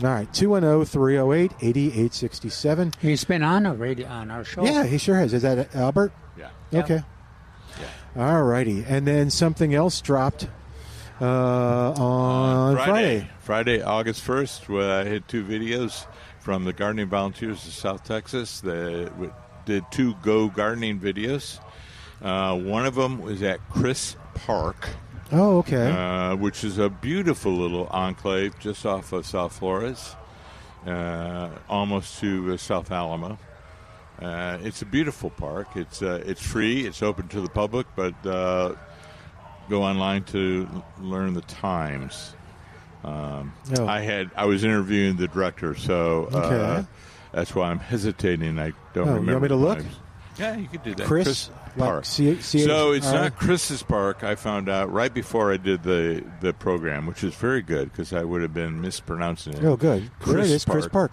All right, 210-308-8867. He's been on our show. Yeah, he sure has. Is that Albert? Yeah. Okay. All righty. And then something else dropped on Friday. Friday, August 1st, where I had 2 videos from the Gardening Volunteers of South Texas. They did 2 Go Gardening videos. One of them was at Chris Park. Oh, okay. Which is a beautiful little enclave just off of South Flores, almost to South Alamo. It's a beautiful park. It's free. It's open to the public, but go online to learn the times. I was interviewing the director, so that's why I'm hesitating. I don't remember. You want me to look? Times. Yeah, you could do that. Chris Park. So it's not Chris's Park. I found out right before I did the program, which is very good because I would have been mispronouncing it. Oh, good. There it is, Chris Park.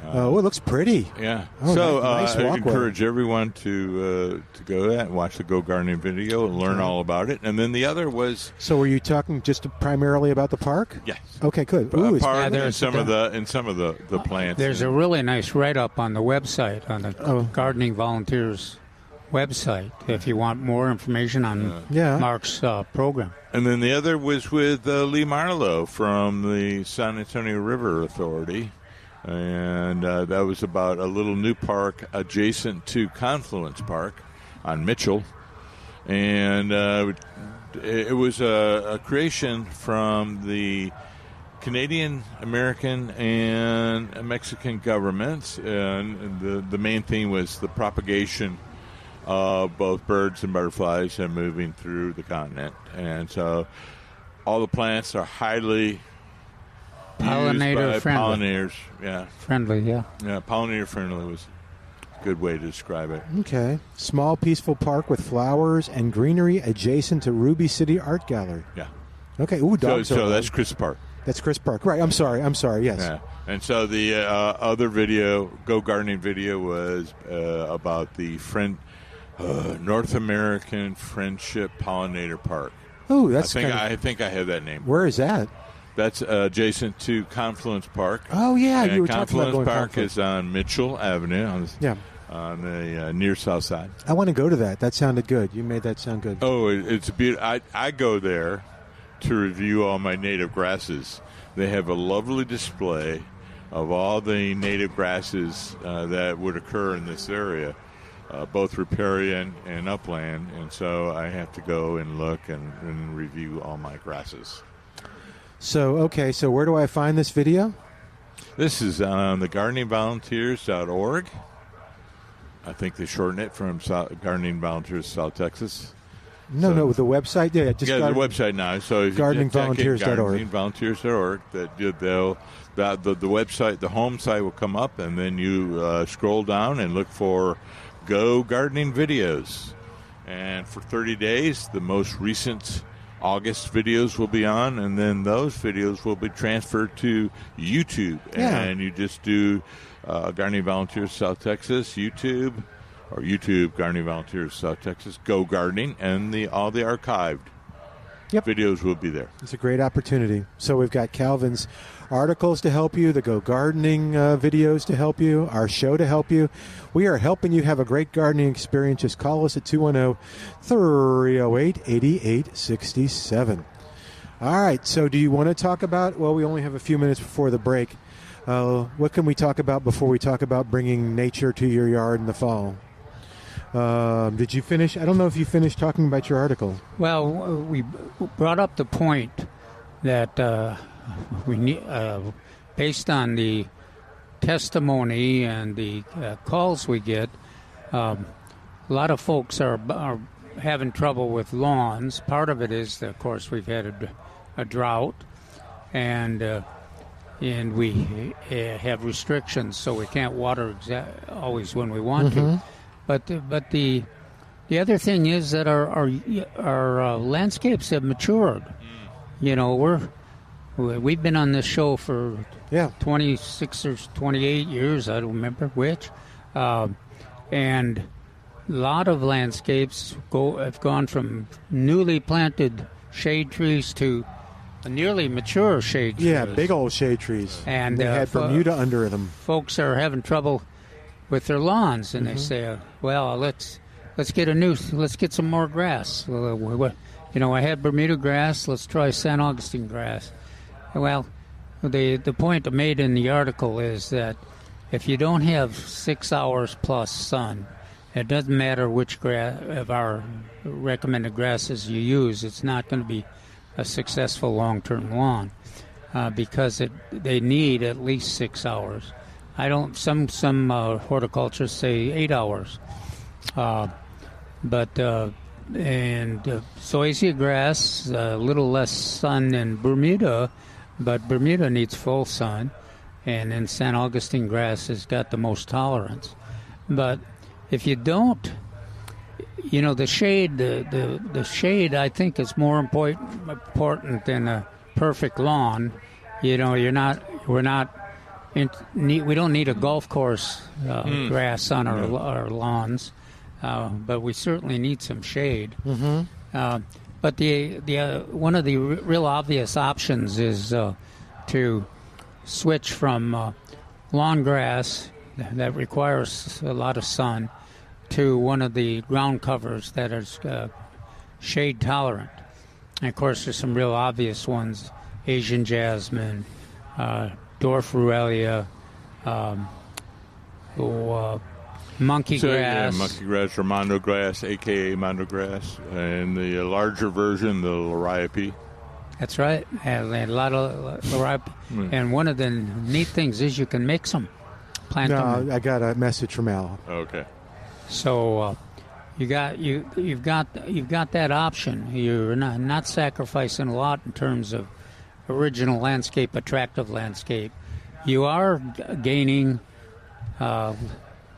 It looks pretty. Yeah. Oh, so nice I walkway. encourage everyone to go to that and watch the Go Gardening video and learn all about it. And then the other was. So were you talking just primarily about the park? Yes. Okay, good. Ooh, Park and some of the plants. There's a really nice write-up on the website, on the Gardening Volunteers website, if you want more information on Mark's program. And then the other was with Lee Marlowe from the San Antonio River Authority. And that was about a little new park adjacent to Confluence Park on Mitchell. And it was a creation from the Canadian, American, and Mexican governments. And the main thing was the propagation of both birds and butterflies and moving through the continent. And so all the plants are highly pollinator friendly. Pollinators, yeah. Friendly, yeah. Yeah, pollinator friendly was a good way to describe it. Okay. Small, peaceful park with flowers and greenery adjacent to Ruby City Art Gallery. Yeah. Okay. Ooh, dogs. So that's Chris Park. That's Chris Park. Right. I'm sorry. Yes. Yeah. And so the other video, Go Gardening video, was about the North American Friendship Pollinator Park. Oh, that's I think I have that name. Where is that? That's adjacent to Confluence Park. Oh, yeah. And You were talking about going Confluence Park Confluence. is on Mitchell Avenue on the near south side. I want to go to that. That sounded good. You made that sound good. Oh, it's beautiful. I go there to review all my native grasses. They have a lovely display of all the native grasses that would occur in this area, both riparian and upland. And so I have to go and look and review all my grasses. So where do I find this video? This is on the gardeningvolunteers.org. I think they shorten it from Gardening Volunteers South Texas. No, the website. Yeah, the website now. So if gardeningvolunteers.org. Gardeningvolunteers.org. The website, the home site will come up, and then you scroll down and look for Go Gardening videos. And for 30 days, the most recent August videos will be on, and then those videos will be transferred to YouTube. Yeah. And you just do Gardening Volunteers South Texas, YouTube, or YouTube Gardening Volunteers South Texas, Go Gardening, and all the archived videos will be there. It's a great opportunity. So we've got Calvin's articles to help you, the Go Gardening videos to help you, our show to help you. We are helping you have a great gardening experience. Just call us at 210-308-8867. All right, so do you want to talk about, well, we only have a few minutes before the break. What can we talk about before we talk about bringing nature to your yard in the fall? Did you finish? I don't know if you finished talking about your article. Well, we brought up the point that we need, based on the testimony and the calls we get, a lot of folks are having trouble with lawns. Part of it is, of course, we've had a drought, and we have restrictions, so we can't water always when we want to. But the other thing is that our landscapes have matured. You know, we've been on this show for 26 or 28 years. I don't remember which, and a lot of landscapes have gone from newly planted shade trees to nearly mature shade trees. Yeah, big old shade trees. And they had Bermuda under them. Folks are having trouble with their lawns, and they say, "Well, let's get some more grass." You know, I had Bermuda grass. Let's try San Augustine grass. Well, the point made in the article is that if you don't have 6 hours plus sun, it doesn't matter which of our recommended grasses you use. It's not going to be a successful long-term lawn because they need at least 6 hours. Some horticulturists say 8 hours, but zoysia grass a little less sun than Bermuda, but Bermuda needs full sun, and then San Augustine grass has got the most tolerance. But if you don't, you know, the shade, the shade, I think, is more important than a perfect lawn. You know, we don't need a golf course grass on our lawns, but we certainly need some shade. But the one of the real obvious options is to switch from lawn grass that requires a lot of sun to one of the ground covers that is shade tolerant. And of course, there's some real obvious ones: Asian jasmine, dwarf ruellia, monkey grass. Yeah, monkey grass or mondo grass, a.k.a. mondo grass, and the larger version, the liriope. That's right. And a lot of liriope. And one of the neat things is you can mix them. Plant them. I got a message from Al. Okay. So you've got that option. You're not sacrificing a lot in terms of original landscape, attractive landscape. You are gaining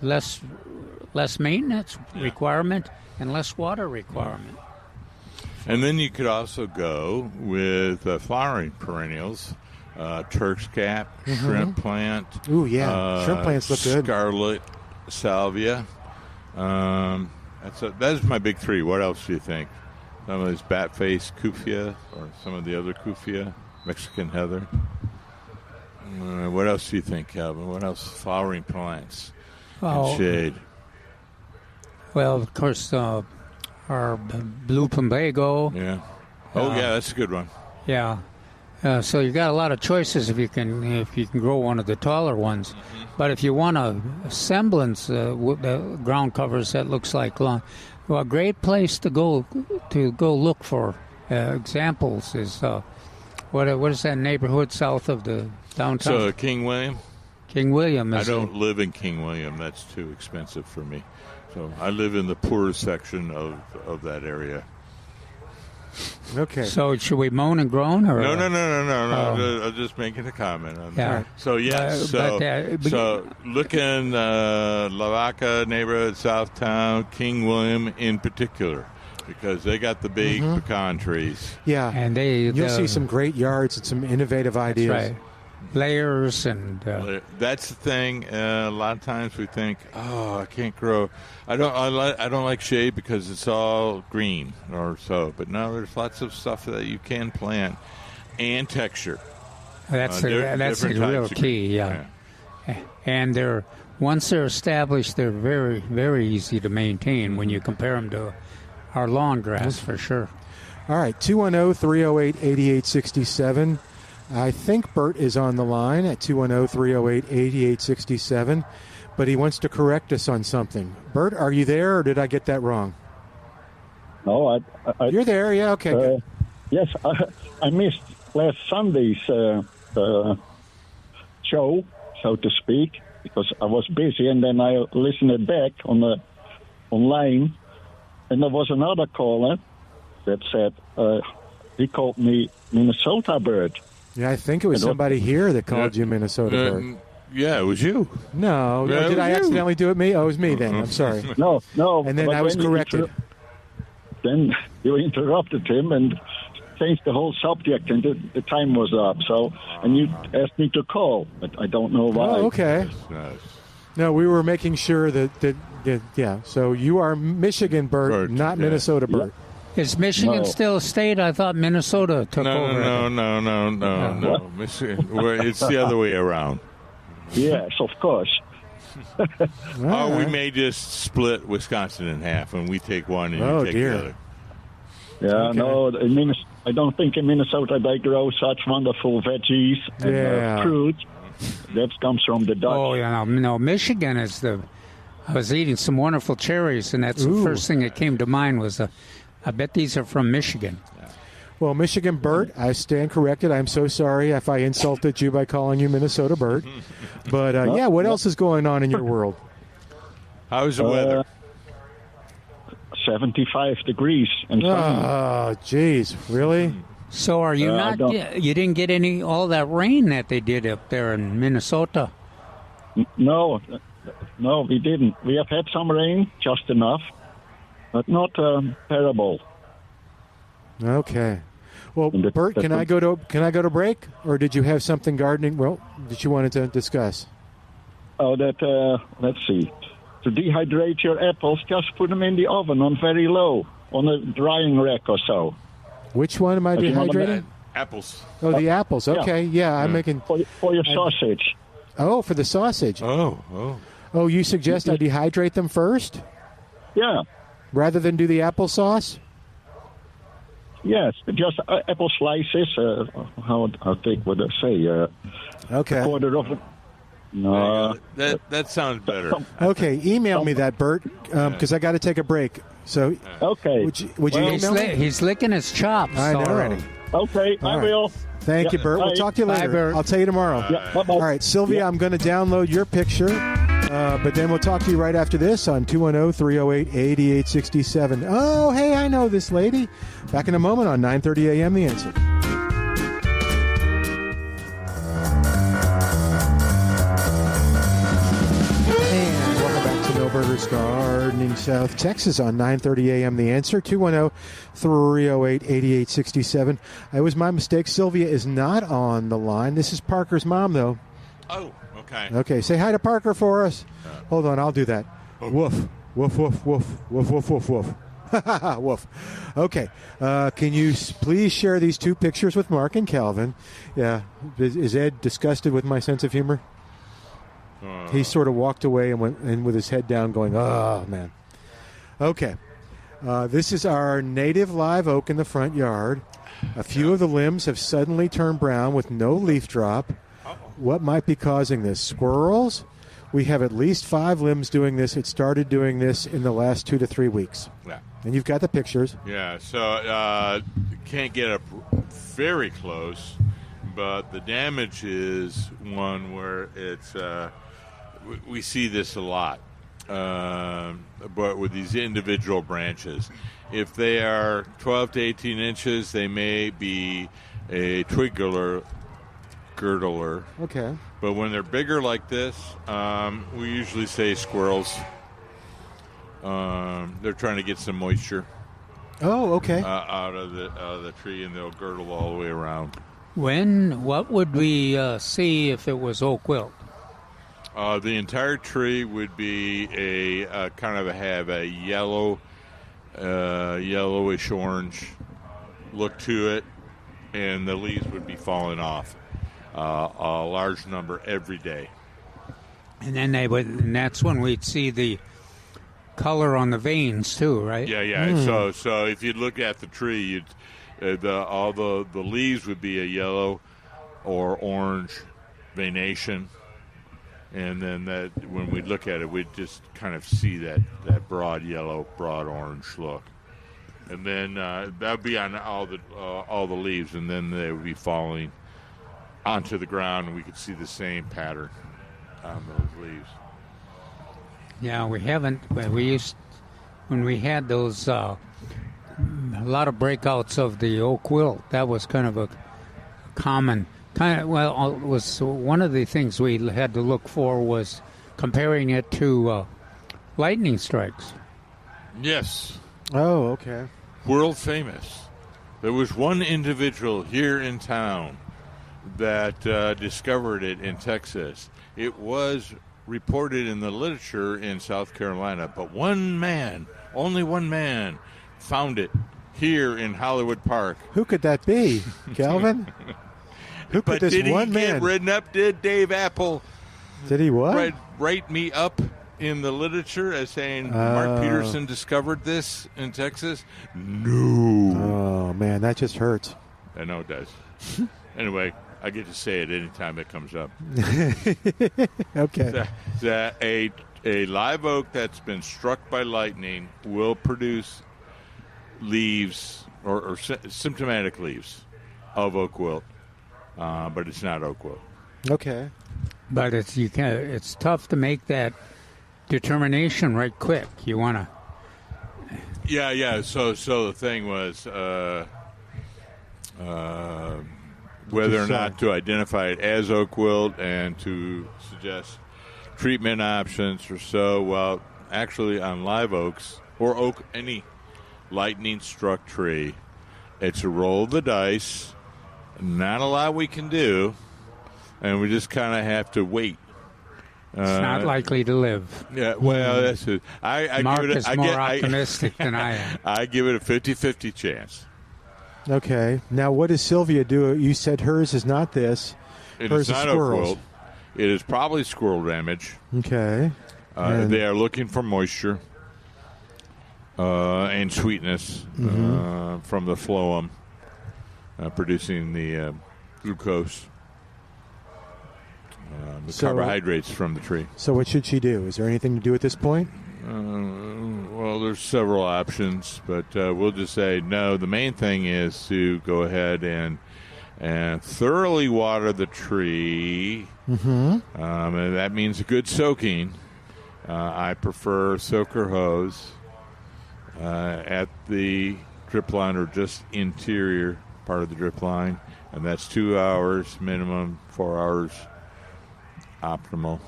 less maintenance requirement and less water requirement. And then you could also go with flowering perennials, Turk's cap, shrimp plant. Ooh, yeah, shrimp plants look good. Scarlet salvia. That's my big three. What else do you think? Some of this bat-faced kufia or some of the other kufia, Mexican heather. What else do you think, Calvin? What else? Flowering plants and shade. Well, of course, our blue plumbago. Yeah. Yeah, that's a good one. Yeah. So you got a lot of choices if you can grow one of the taller ones. But if you want a semblance, the ground covers that looks like lawn, well, a great place to go look for examples is what is that neighborhood south of the downtown? So King William. King William. I don't live in King William. That's too expensive for me. So I live in the poorer section of that area. Okay. So should we moan and groan? Or? No. I'm just making a comment on that. So, yes. So look in Lavaca neighborhood, Southtown, King William in particular, because they got the big pecan trees. Yeah. And you'll see some great yards and some innovative ideas. That's right. Layers and that's the thing. A lot of times we think, I can't grow. I don't like shade because it's all green or so. But no, there's lots of stuff that you can plant and texture. That's the real key. Yeah. And once they're established, they're very, very easy to maintain when you compare them to our lawn grass for sure. All right, 210-308-8867. I think Bert is on the line at 210-308-8867, but he wants to correct us on something. Bert, are you there, or did I get that wrong? No, You're there, yeah, okay. Good. Yes, I missed last Sunday's show, so to speak, because I was busy, and then I listened back online, and there was another caller that said he called me Minnesota bird. Yeah, I think it was somebody here that called you Minnesota bird. Yeah, it was you. No, Yeah, did I it was you. accidentally do it? It was me then. I'm sorry. No. And then but I was when you corrected. Then you interrupted him and changed the whole subject, and the time was up. So, and you asked me to call, but I don't know why. Oh, okay. Nice. No, we were making sure that yeah. So you are Michigan bird, not Minnesota bird. Is Michigan still a state? I thought Minnesota took over. No. It's the other way around. Yes, of course. We may just split Wisconsin in half, and we take one and you take the other. Yeah, Okay. no, I don't think in Minnesota they grow such wonderful veggies and fruit. That comes from the Dutch. Oh, yeah, no, Michigan is I was eating some wonderful cherries, and that's the first thing that came to mind was I bet these are from Michigan. Well, Michigan Bert, I stand corrected. I'm so sorry if I insulted you by calling you Minnesota Bert. But, what else is going on in your world? How's the weather? 75 degrees and sunny. Oh, jeez. Really? So are you you didn't get all that rain that they did up there in Minnesota? No, we didn't. We have had some rain, just enough, but not terrible. Okay. Well, Bert, can I go to break, or did you have something gardening? Well, that you wanted to discuss? Oh, let's see. To dehydrate your apples, just put them in the oven on very low, on a drying rack or so. Which one am I dehydrating? Apples. Oh, the apples. Okay, I'm making for your sausage. Oh, for the sausage. Oh. Oh, you suggest I dehydrate them first? Yeah. Rather than do the applesauce? Yes, just apple slices. How thick would I say? Okay. A quarter of. That sounds better. Okay, email me that, Bert, because I got to take a break. So, okay. Would you email me? He's licking his chops I know. already. Okay, I will. Thank you, Bert. Bye. We'll talk to you later. Bye, Bert. I'll tell you tomorrow. Yeah, bye-bye. All right, Sylvia, I'm going to download your picture, but then we'll talk to you right after this on 210-308-8867. Oh, hey, I know this lady. Back in a moment on 9:30 a.m. The Answer. And welcome back to Millburgers Gardening South Texas on 9:30 a.m. The Answer, 210-308-8867. It was my mistake. Sylvia is not on the line. This is Parker's mom, though. Oh, okay. Okay, say hi to Parker for us. Hold on, I'll do that. Woof, woof, woof, woof, woof, woof, woof, woof. Woof. Okay, can you please share these two pictures with Mark and Calvin? Yeah, is Ed disgusted with my sense of humor? He sort of walked away and went in with his head down going, oh, man. Okay. This is our native live oak in the front yard. A few of the limbs have suddenly turned brown with no leaf drop. What might be causing this? Squirrels? We have at least 5 limbs doing this. It started doing this in the last 2 to 3 weeks. Yeah. And you've got the pictures. Yeah, so can't get up very close, but the damage is one where it's we see this a lot, but with these individual branches. If they are 12 to 18 inches, they may be a twig girdler. Okay. But when they're bigger like this, we usually say squirrels. They're trying to get some moisture. Oh, okay. Out of the tree, and they'll girdle all the way around. What would we see if it was oak wilt? The entire tree would be a kind of have a yellowish orange look to it, and the leaves would be falling off. A large number every day. And then and that's when we'd see the color on the veins too, right? Yeah. So if you look at the tree, all the leaves would be a yellow or orange veination, and then that when we look at it, we'd just kind of see that broad yellow, broad orange look, and then that'd be on all the leaves, and then they would be falling onto the ground, and we could see the same pattern. on those leaves. Yeah, we haven't. We used when we had those a lot of breakouts of the oak wilt. That was kind of a common Well, it was one of the things we had to look for was comparing it to lightning strikes. Yes. Oh, okay. World famous. There was one individual here in town that discovered it in Texas. It was reported in the literature in South Carolina, but one man, only one man, found it here in Hollywood Park. Who could that be, Calvin? Who could this one man? Did he get written up? Did Dave Apple? Did he what? Write me up in the literature as saying Mark Peterson discovered this in Texas? No. Oh man, that just hurts. I know it does. Anyway, I get to say it anytime it comes up. Okay. That a live oak that's been struck by lightning will produce leaves or symptomatic leaves of oak wilt, but it's not oak wilt. Okay. But it's tough to make that determination right quick. You want to. Yeah. So the thing was whether or not to identify it as oak wilt and to suggest treatment options or so. Well, actually, on live oaks or oak, any lightning struck tree, it's a roll of the dice. Not a lot we can do, and we just kind of have to wait. It's not likely to live. Yeah, well, that's it. Mark is more optimistic than I am. I give it a 50-50 chance. Okay. Now, what does Sylvia do? You said hers is not this. Hers is not squirrels. oak wilt. It is probably squirrel damage. Okay. They are looking for moisture and sweetness from the phloem, producing the glucose. Carbohydrates from the tree. So what should she do? Is there anything to do at this point? Well, there's several options, but we'll just say no. The main thing is to go ahead and thoroughly water the tree. And that means a good soaking. I prefer soaker hose at the drip line or just interior part of the drip line, and that's 2 hours minimum, 4 hours optimal.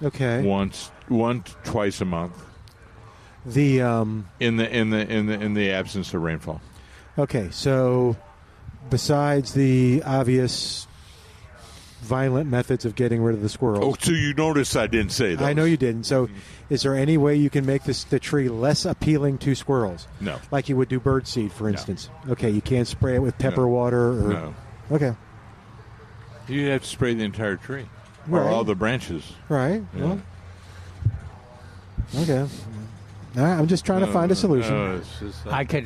Okay. Twice a month. The in the absence of rainfall. Okay, so besides the obvious violent methods of getting rid of the squirrels. Oh, so you notice I didn't say that. I know you didn't. So is there any way you can make the tree less appealing to squirrels? No. Like you would do birdseed, for instance? No. Okay, you can't spray it with pepper water? Or, no. Okay. You have to spray the entire tree. Right. Or all the branches. Right. Yeah. Well, okay. All right, I'm just trying to find a solution. I could.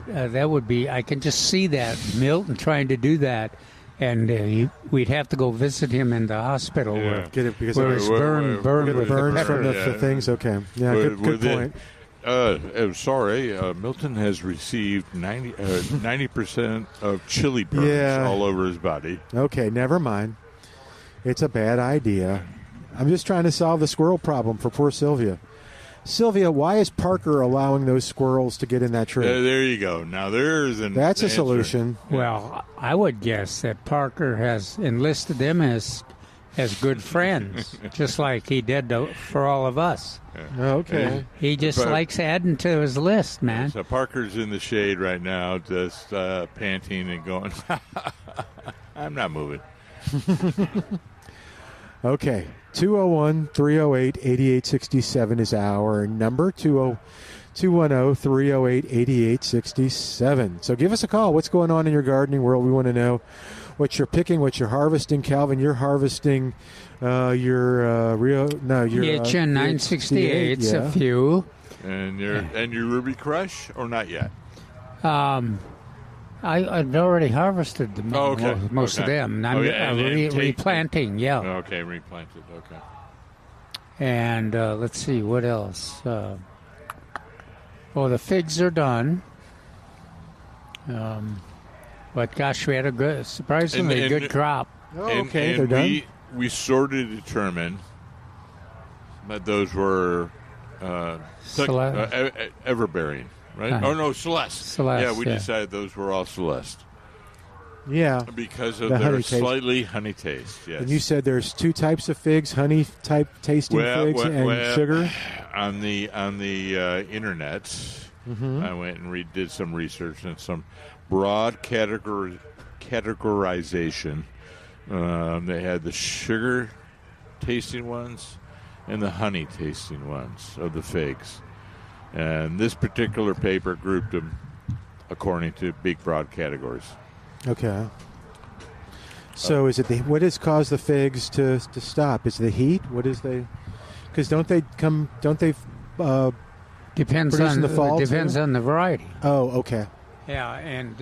That would be. I can just see that Milton trying to do that, and we'd have to go visit him in the hospital where because it's burned burns from the things. Okay. Yeah. Good point. Milton has received 90% of chili burns all over his body. Okay, never mind. It's a bad idea. I'm just trying to solve the squirrel problem for poor Sylvia. Sylvia, why is Parker allowing those squirrels to get in that tree? There you go. Now there's an That's answer. A solution. Well, I would guess that Parker has enlisted them as good friends, just like he did for all of us. Okay. He just likes adding to his list, man. So Parker's in the shade right now, just panting and going, I'm not moving. Okay. 201-308-8867 is our number, 210-308-8867. So give us a call. What's going on in your gardening world? We want to know what you're picking, what you're harvesting. Calvin, you're harvesting your EHN 968, a few. And your Ruby Crush, or not yet? I've already harvested them, most of them. I'm replanting, Okay, replanted, okay. And let's see, what else? The figs are done. But gosh, we had a surprisingly good crop. Oh, okay, they're done. we sort of determined that those were everbearing, right? Oh, no, Celeste. Yeah, we decided those were all Celeste. Yeah. Because of The their honey taste. slightly honey taste, yes. And you said there's two types of figs, honey-type tasting figs and sugar? On the internet, I went and did some research and some broad categorization. They had the sugar-tasting ones and the honey-tasting ones of the figs. And this particular paper grouped them according to big, broad categories. Okay. So is it what has caused the figs to stop? Is it the heat? What is they? Because don't they depends produce on in the fall? Depends on the variety. Oh, okay. Yeah, and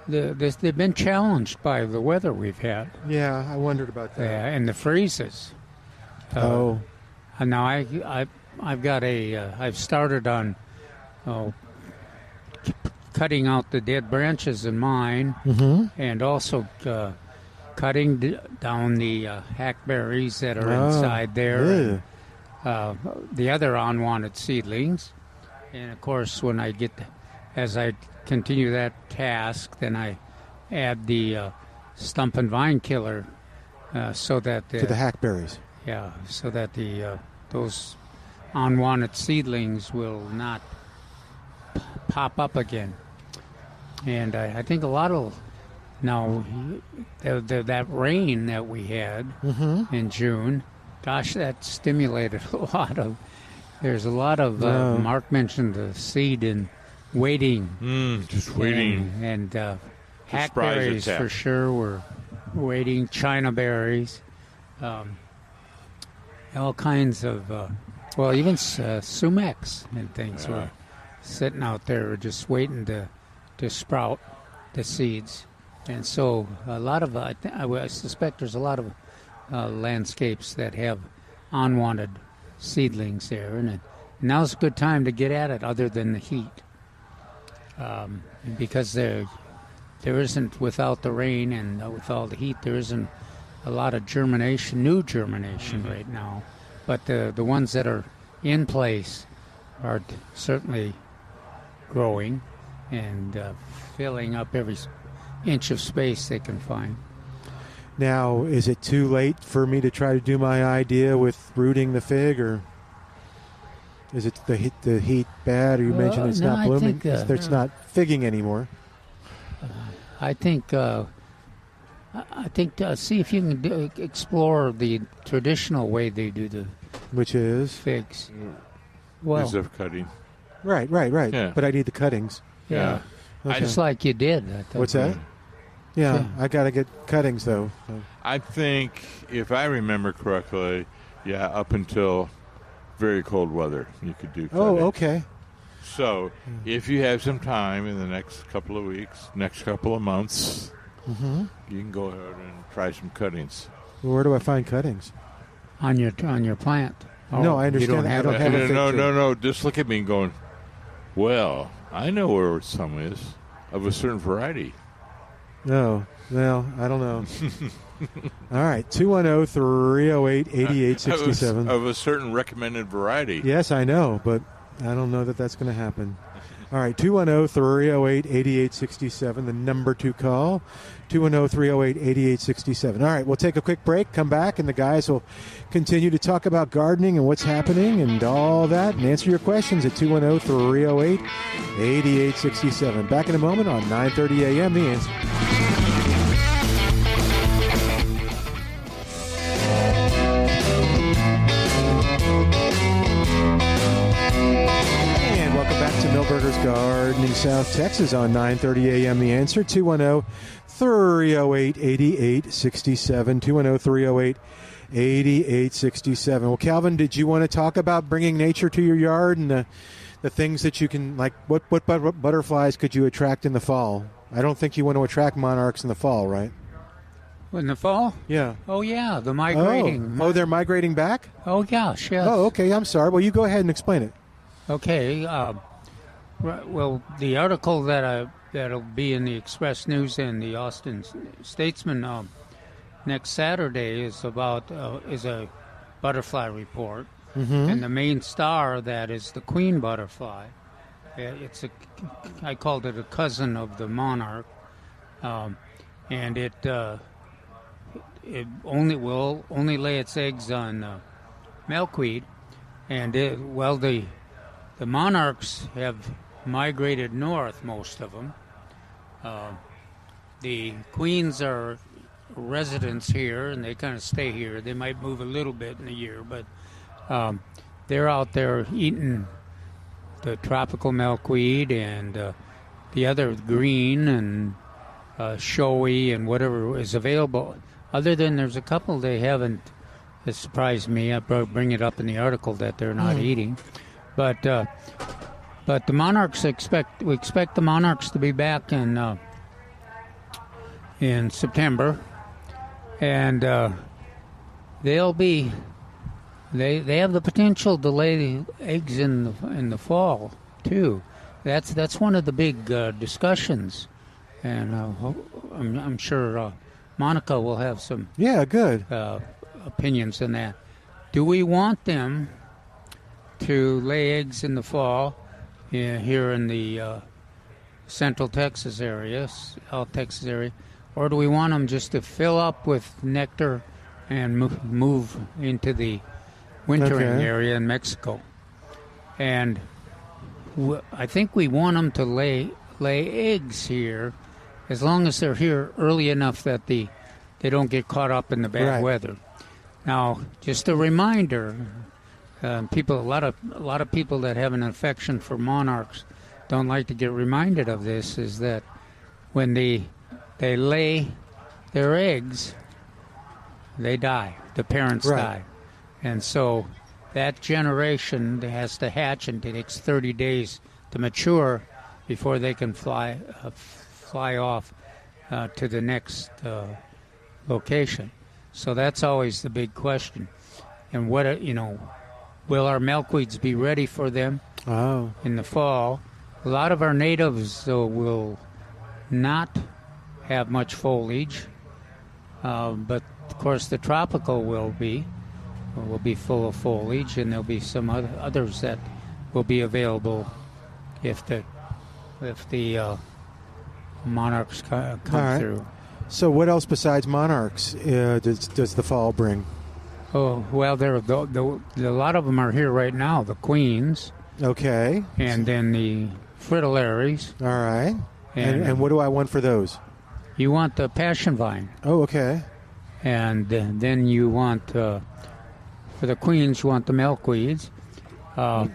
they've been challenged by the weather we've had. Yeah, I wondered about that. Yeah, and the freezes. And now I've got I've started on cutting out the dead branches in mine, and also cutting down the hackberries that are inside there, and, the other unwanted seedlings. And of course, as I continue that task, then I add the stump and vine killer, so that to the hackberries. Yeah, so that those unwanted seedlings will not pop up again. And I think a lot of that rain that we had in June, gosh, that stimulated a lot of. There's a lot of Mark mentioned the seed in waiting, just waiting, and hackberries for sure were waiting. China berries, all kinds of even sumacs and things were sitting out there just waiting to sprout the seeds. And so a lot of I suspect there's a lot of landscapes that have unwanted seedlings there, and now's a good time to get at it other than the heat, because there isn't, without the rain and with all the heat, there isn't a lot of new germination right now. But the ones that are in place are certainly growing and filling up every inch of space they can find. Now, is it too late for me to try to do my idea with rooting the fig, or is it the heat bad? Or you mentioned it's not blooming, it's not figging anymore. I think see if you can explore the traditional way they do which is figs. Well, is of cutting. Right. Yeah. But I need the cuttings. Yeah. Okay. Just like you did. What's that? Yeah, I got to get cuttings, though. So. I think, if I remember correctly, up until very cold weather, you could do cuttings. Oh, okay. So, if you have some time in the next couple of weeks, next couple of months, you can go ahead and try some cuttings. Well, where do I find cuttings? On your plant. No, I understand. I don't have a fig tree. No. Just look at me and going, well, I know where some is of a certain variety. No, well, I don't know. All right, 210-308-8867. Of a certain recommended variety. Yes, I know, but I don't know that that's going to happen. All right, 210-308-8867, the number to call, 210-308-8867. All right, we'll take a quick break, come back, and the guys will continue to talk about gardening and what's happening and all that, and answer your questions at 210-308-8867. Back in a moment on 9:30 a.m., The Answer. Milberger's Gardening, South Texas on 9:30 a.m. The Answer, 210-308-8867, 210-308-8867. Well, Calvin, did you want to talk about bringing nature to your yard and the things that you can, like, what butterflies could you attract in the fall? I don't think you want to attract monarchs in the fall, right? In the fall? Yeah. Oh, yeah, the migrating. Oh, they're migrating back? Oh, gosh, yes. Oh, okay, I'm sorry. Well, you go ahead and explain it. Okay, well, the article that'll be in the Express News and the Austin Statesman next Saturday is a butterfly report, and the main star of that is the queen butterfly. I called it a cousin of the monarch, and it will only lay its eggs on milkweed, and the monarchs have migrated north, most of them. The queens are residents here, and they kind of stay here. They might move a little bit in a year, but they're out there eating the tropical milkweed and the other green and showy and whatever is available. Other than there's a couple they haven't. It surprised me. I bring it up in the article that they're not eating, but the monarchs we expect the monarchs to be back in September, and they'll be. They have the potential to lay eggs in the fall too. That's one of the big discussions, and I'm sure Monica will have some good opinions on that. Do we want them to lay eggs in the fall here in the Central Texas area, South Texas area, or do we want them just to fill up with nectar and move into the wintering area in Mexico? And I think we want them to lay eggs here, as long as they're here early enough that they don't get caught up in the bad weather. Now, just a reminder, a lot of people that have an affection for monarchs don't like to get reminded of this, is that when they lay their eggs, they die. The parents die. And so that generation has to hatch, and it takes 30 days to mature before they can fly off to the next location. So that's always the big question. And will our milkweeds be ready for them in the fall? A lot of our natives will not have much foliage, but of course the tropical will be full of foliage, and there'll be some others that will be available if the monarchs come through. So what else besides monarchs does the fall bring? Oh, well, a lot of them are here right now. The queens. Okay. And then the fritillaries. All right. And what do I want for those? You want the passion vine. Oh, okay. And then you want, for the queens, you want the milkweeds. Don't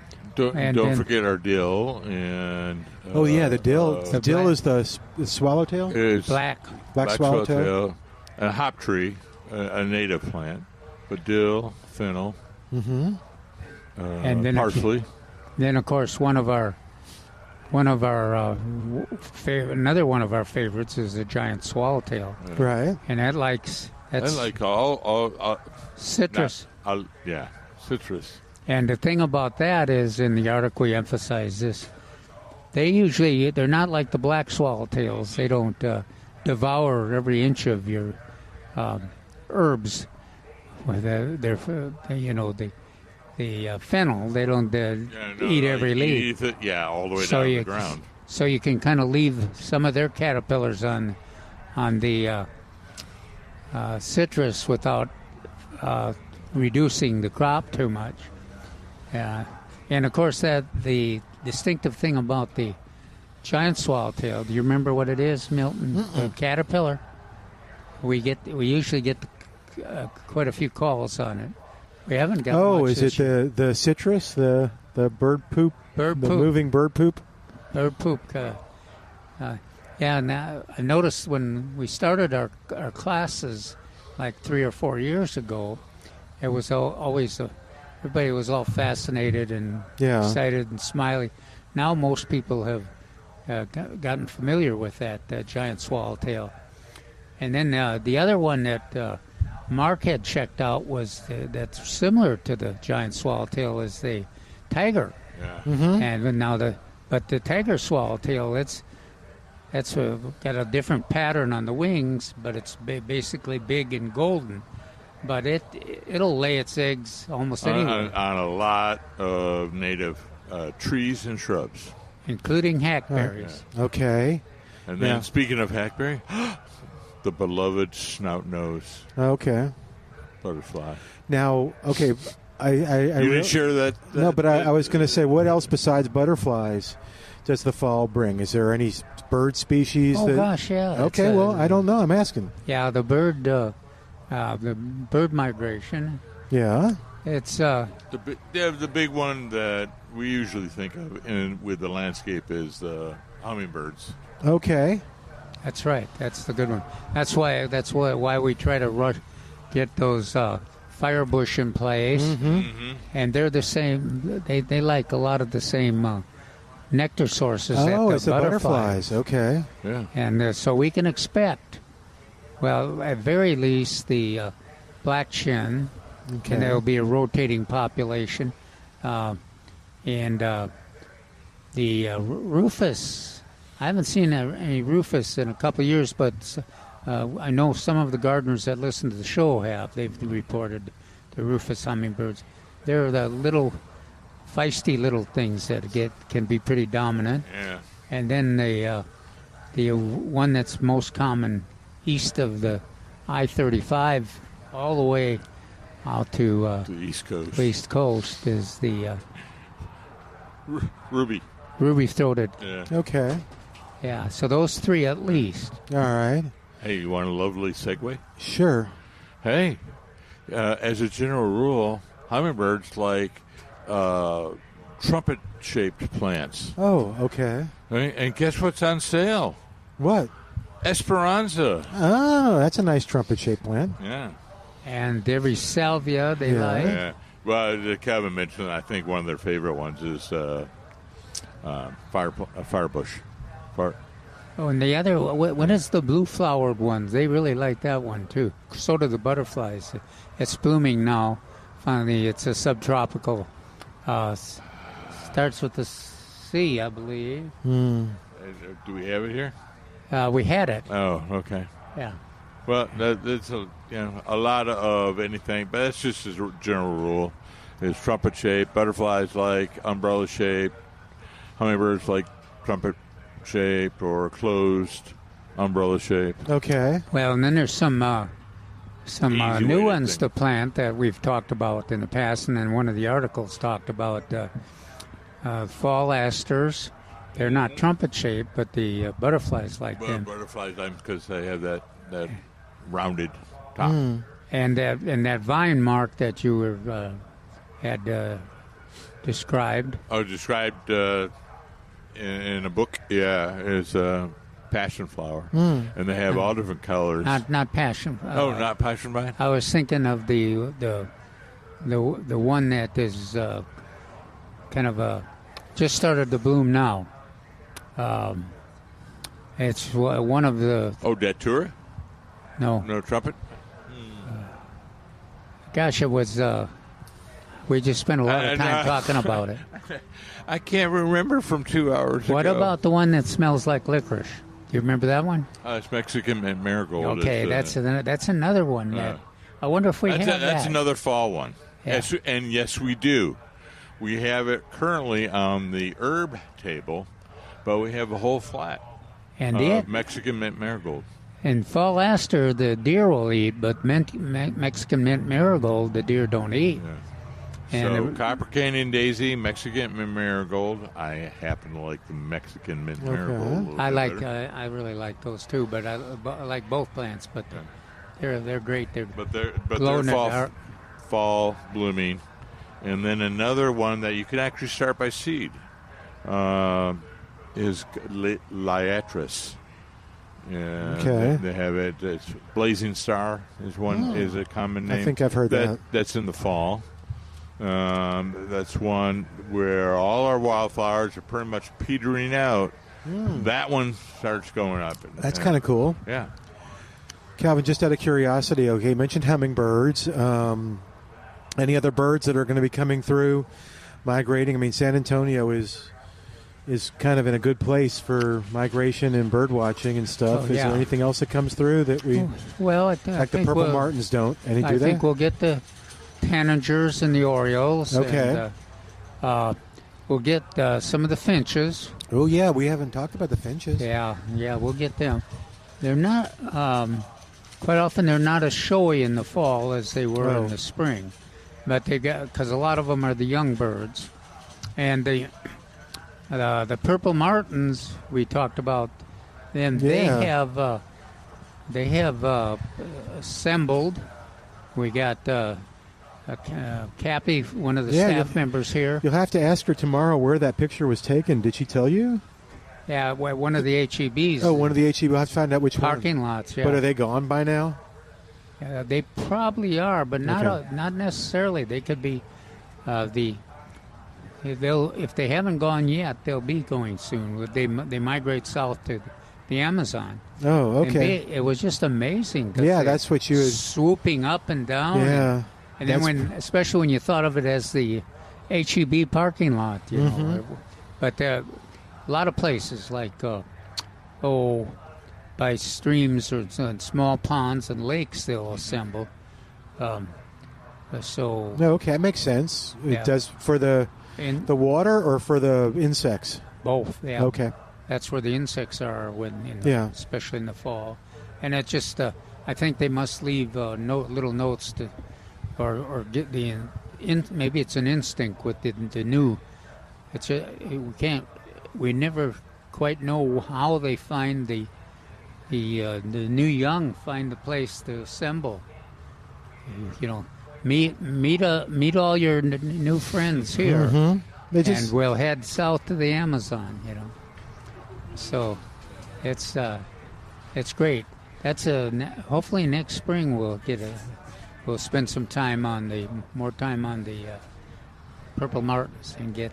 forget our dill and. The dill. The dill is the swallowtail. It's black swallowtail. A hop tree, a native plant, but dill, fennel, and then parsley. Then, of course, another one of our favorites is the giant swallowtail. Right. And that likes. That's like all citrus. Citrus. And the thing about that is, in the article we emphasize this, they're not like the black swallowtails. They don't devour every inch of your herbs. The fennel, they don't eat every leaf. Eat it, all the way down to the ground. So you can kind of leave some of their caterpillars on the citrus without reducing the crop too much. And of course, the distinctive thing about the giant swallowtail, do you remember what it is, Milton? The caterpillar. We usually get quite a few calls on it. We haven't got much is it the citrus, the bird poop? Moving bird poop? Bird poop. Now I noticed when we started our classes like 3 or 4 years ago, it was always everybody was all fascinated and excited and smiley. Now most people have gotten familiar with that giant swallowtail. And then the other one that Mark had checked out was that's similar to the giant swallowtail is the tiger. Yeah. Mm-hmm. And now the tiger swallowtail, got a different pattern on the wings, but it's basically big and golden. But it'll lay its eggs almost anywhere. On a lot of native trees and shrubs. Including hackberries. Okay. And then, speaking of hackberry, the beloved snout-nose butterfly. Now, okay, I you didn't share that? No, but I was going to say, what else besides butterflies does the fall bring? Is there any bird species? Oh, gosh, yeah. Okay, well, I don't know. I'm asking. Yeah, the bird migration. Yeah. It's the big one that we usually think of with the landscape is the hummingbirds. Okay. That's right. That's the good one. That's why we try to get those firebush in place. Mm-hmm. And they're the same. They like a lot of the same nectar sources that the butterflies. Okay. Yeah. And so we can expect, well, at very least, the black chin, and there will be a rotating population, and the rufous. I haven't seen any rufous in a couple of years, but I know some of the gardeners that listen to the show have. They've reported the rufous hummingbirds. They're the little feisty little things that can be pretty dominant. Yeah. And then the one that's most common east of the I-35 all the way out to the East Coast. East Coast is the ruby-throated. Yeah. Okay. Yeah, so those three at least. All right. Hey, you want a lovely segue? Sure. Hey, as a general rule, hummingbirds like trumpet-shaped plants. Oh, okay. Right? And guess what's on sale? What? Esperanza. Oh, that's a nice trumpet-shaped plant. Yeah. And every salvia they like. Yeah. Well, Kevin mentioned, I think one of their favorite ones is firebush. Oh, and the other, what is the blue-flowered ones? They really like that one, too. So do the butterflies. It's blooming now. Finally, it's a subtropical. Starts with the C, I believe. Mm. Do we have it here? We had it. Oh, okay. Yeah. Well, that's a lot of anything, but that's just a general rule. It's trumpet shape, butterflies like umbrella shape, hummingbirds like trumpet shape or closed umbrella shape. Okay. Well, and then there's some new ones to plant that we've talked about in the past, and then one of the articles talked about fall asters. They're not trumpet shaped, but the butterflies like them. Butterflies, because they have that rounded top. Mm. And that vine mark that you were had described. Oh, described in a book. Yeah, is passion flower, and they have all different colors. Not passion. Not passion vine. I was thinking of the one that is kind of just started to bloom now. It's one of the. Oh, Datura? No trumpet. Gosh, it was. We just spent a lot of time talking about it. I can't remember from 2 hours ago. What about the one that smells like licorice? Do you remember that one? It's Mexican mint marigold. Okay, that's another one. That I wonder if we have that. That's another fall one. Yeah. And yes, we do. We have it currently on the herb table, but we have a whole flat of Mexican mint marigold. And fall aster, the deer will eat, but Mexican mint marigold, the deer don't eat. Yeah. And so Copper Canyon daisy, Mexican mint marigold. I happen to like the Mexican mint marigold. I really like those too, but I like both plants. But they're great. They're fall blooming, and then another one that you can actually start by seed is liatris. Yeah, okay. They have it. It's Blazing Star is a common name. I think I've heard that. That's in the fall. That's one where all our wildflowers are pretty much petering out. That one starts going up. That's kind of cool. Yeah. Calvin, just out of curiosity, okay, you mentioned hummingbirds. Any other birds that are going to be coming through, migrating? I mean, San Antonio is is kind of in a good place for migration and bird watching and stuff. Oh, Is yeah. there anything else that comes through that we, Well, I like the purple martins don't? Any do I they? think we'll get the tanagers and the orioles. Okay. And, we'll get some of the finches. Oh, yeah, we haven't talked about the finches. Yeah, we'll get them. They're not, quite often they're not as showy in the fall as they were Oh. in the spring. But because a lot of them are the young birds. And the purple martins we talked about, them, Yeah. they have assembled. We got Cappy, one of the staff members here. You'll have to ask her tomorrow where that picture was taken. Did she tell you? Yeah, one of the HEBs. Oh, one of the HE. We'll have to find out which parking one. lots. Yeah, But are they gone by now? they probably are, but not Okay. not necessarily. They could be if they haven't gone yet, they'll be going soon. They migrate south to the Amazon. Oh, And okay. it was just amazing. 'cause Yeah, they that's what you would- swooping up and down. Yeah. And then especially when you thought of it as the HEB parking lot, you Mm-hmm. know. But a lot of places like by streams or small ponds and lakes they'll assemble. So No, okay, that makes sense. Yeah. It does for the water or for the insects? both. Yeah. Okay. That's where the insects are especially in the fall. And it just I think they must leave little notes to or get maybe it's an instinct with the new. We never quite know how they find the new young find the place to assemble. You know, meet all your new friends here, and we'll head south to the Amazon. You know, so it's great. That's hopefully next spring we'll spend some time more time on the purple martins and get.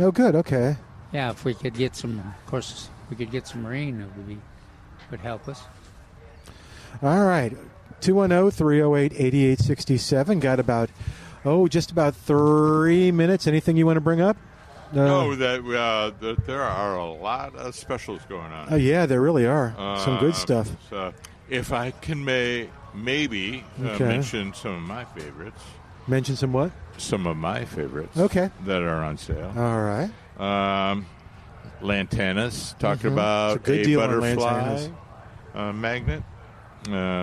Oh, good. Okay. Yeah, if we could get some, of course, we could get some rain, it would help us. All right. 210-308-8867. Got just about 3 minutes. Anything you want to bring up? No, that there are a lot of specials going on. Oh, yeah, there really are. Some good stuff. So if I can maybe mention some of my favorites. Mention some what? Some of my favorites. Okay. That are on sale. All right. Lantanas. Talking about It's a good deal on butterfly lantanas. magnet.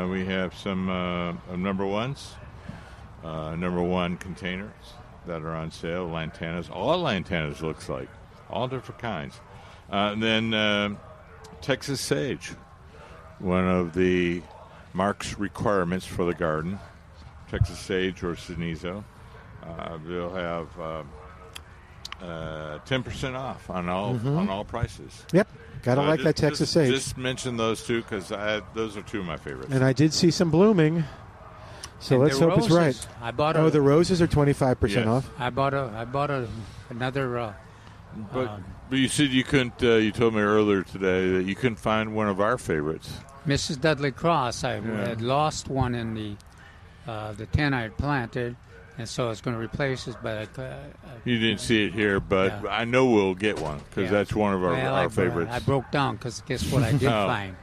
We have some number ones. Number one containers that are on sale. Lantanas. All lantanas looks like. All different kinds. And then Texas sage. One of the Mark's requirements for the garden. Texas sage or cenizo. They'll have 10% off on all prices. Yep. Gotta like that Texas sage. Just mention those two because those are two of my favorites. And I did see some blooming. So And let's the hope it's right. roses, I bought the roses are 25% Yes. off. I bought another. But you said you couldn't. You told me earlier today that you couldn't find one of our favorites. Mrs. Dudley Cross. I had lost one in the 10 I had planted, and so I was going to replace it. But You didn't see it here, but I know we'll get one because that's one of our favorites. I broke down because guess what I did find?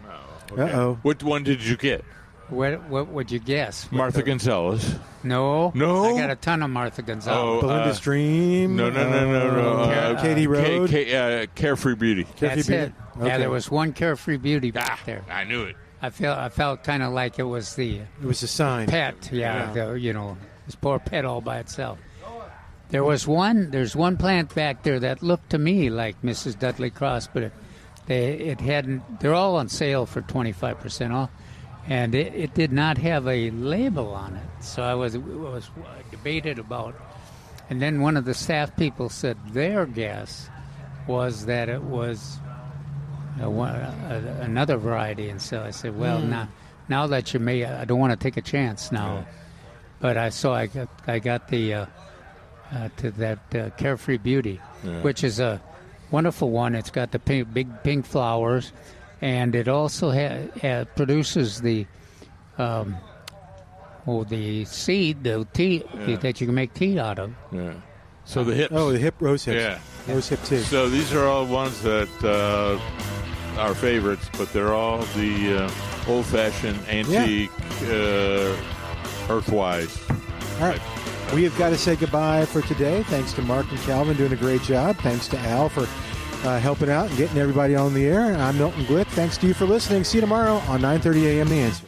Okay. Uh-oh. What one did you get? What would you guess? Martha Gonzalez. No. No? I got a ton of Martha Gonzalez. Belinda's Dream. No. Katie Road. Carefree Beauty. That's it. Okay. Yeah, there was one Carefree Beauty back there. I knew it. I felt kind of like it was the It was a sign. pet. This poor pet all by itself. There's one plant back there that looked to me like Mrs. Dudley Cross, but it hadn't. They're all on sale for 25% off, and it did not have a label on it. So I was debated about, and then one of the staff people said their guess was that it was another variety, and so I said, well, now that you may, I don't want to take a chance now, but I got the to that Carefree Beauty, which is a wonderful one. It's got the big pink flowers, and it also produces the seed, the tea that you can make tea out of. Yeah. So the hips. Oh, the rose hips. Yeah. Rose hip tea. So these are all ones that are favorites, but they're all the old-fashioned, antique, earthwise. All right. We have got to say goodbye for today. Thanks to Mark and Calvin doing a great job. Thanks to Al for helping out and getting everybody on the air. I'm Milton Glick. Thanks to you for listening. See you tomorrow on 9:30 a.m. The Answer.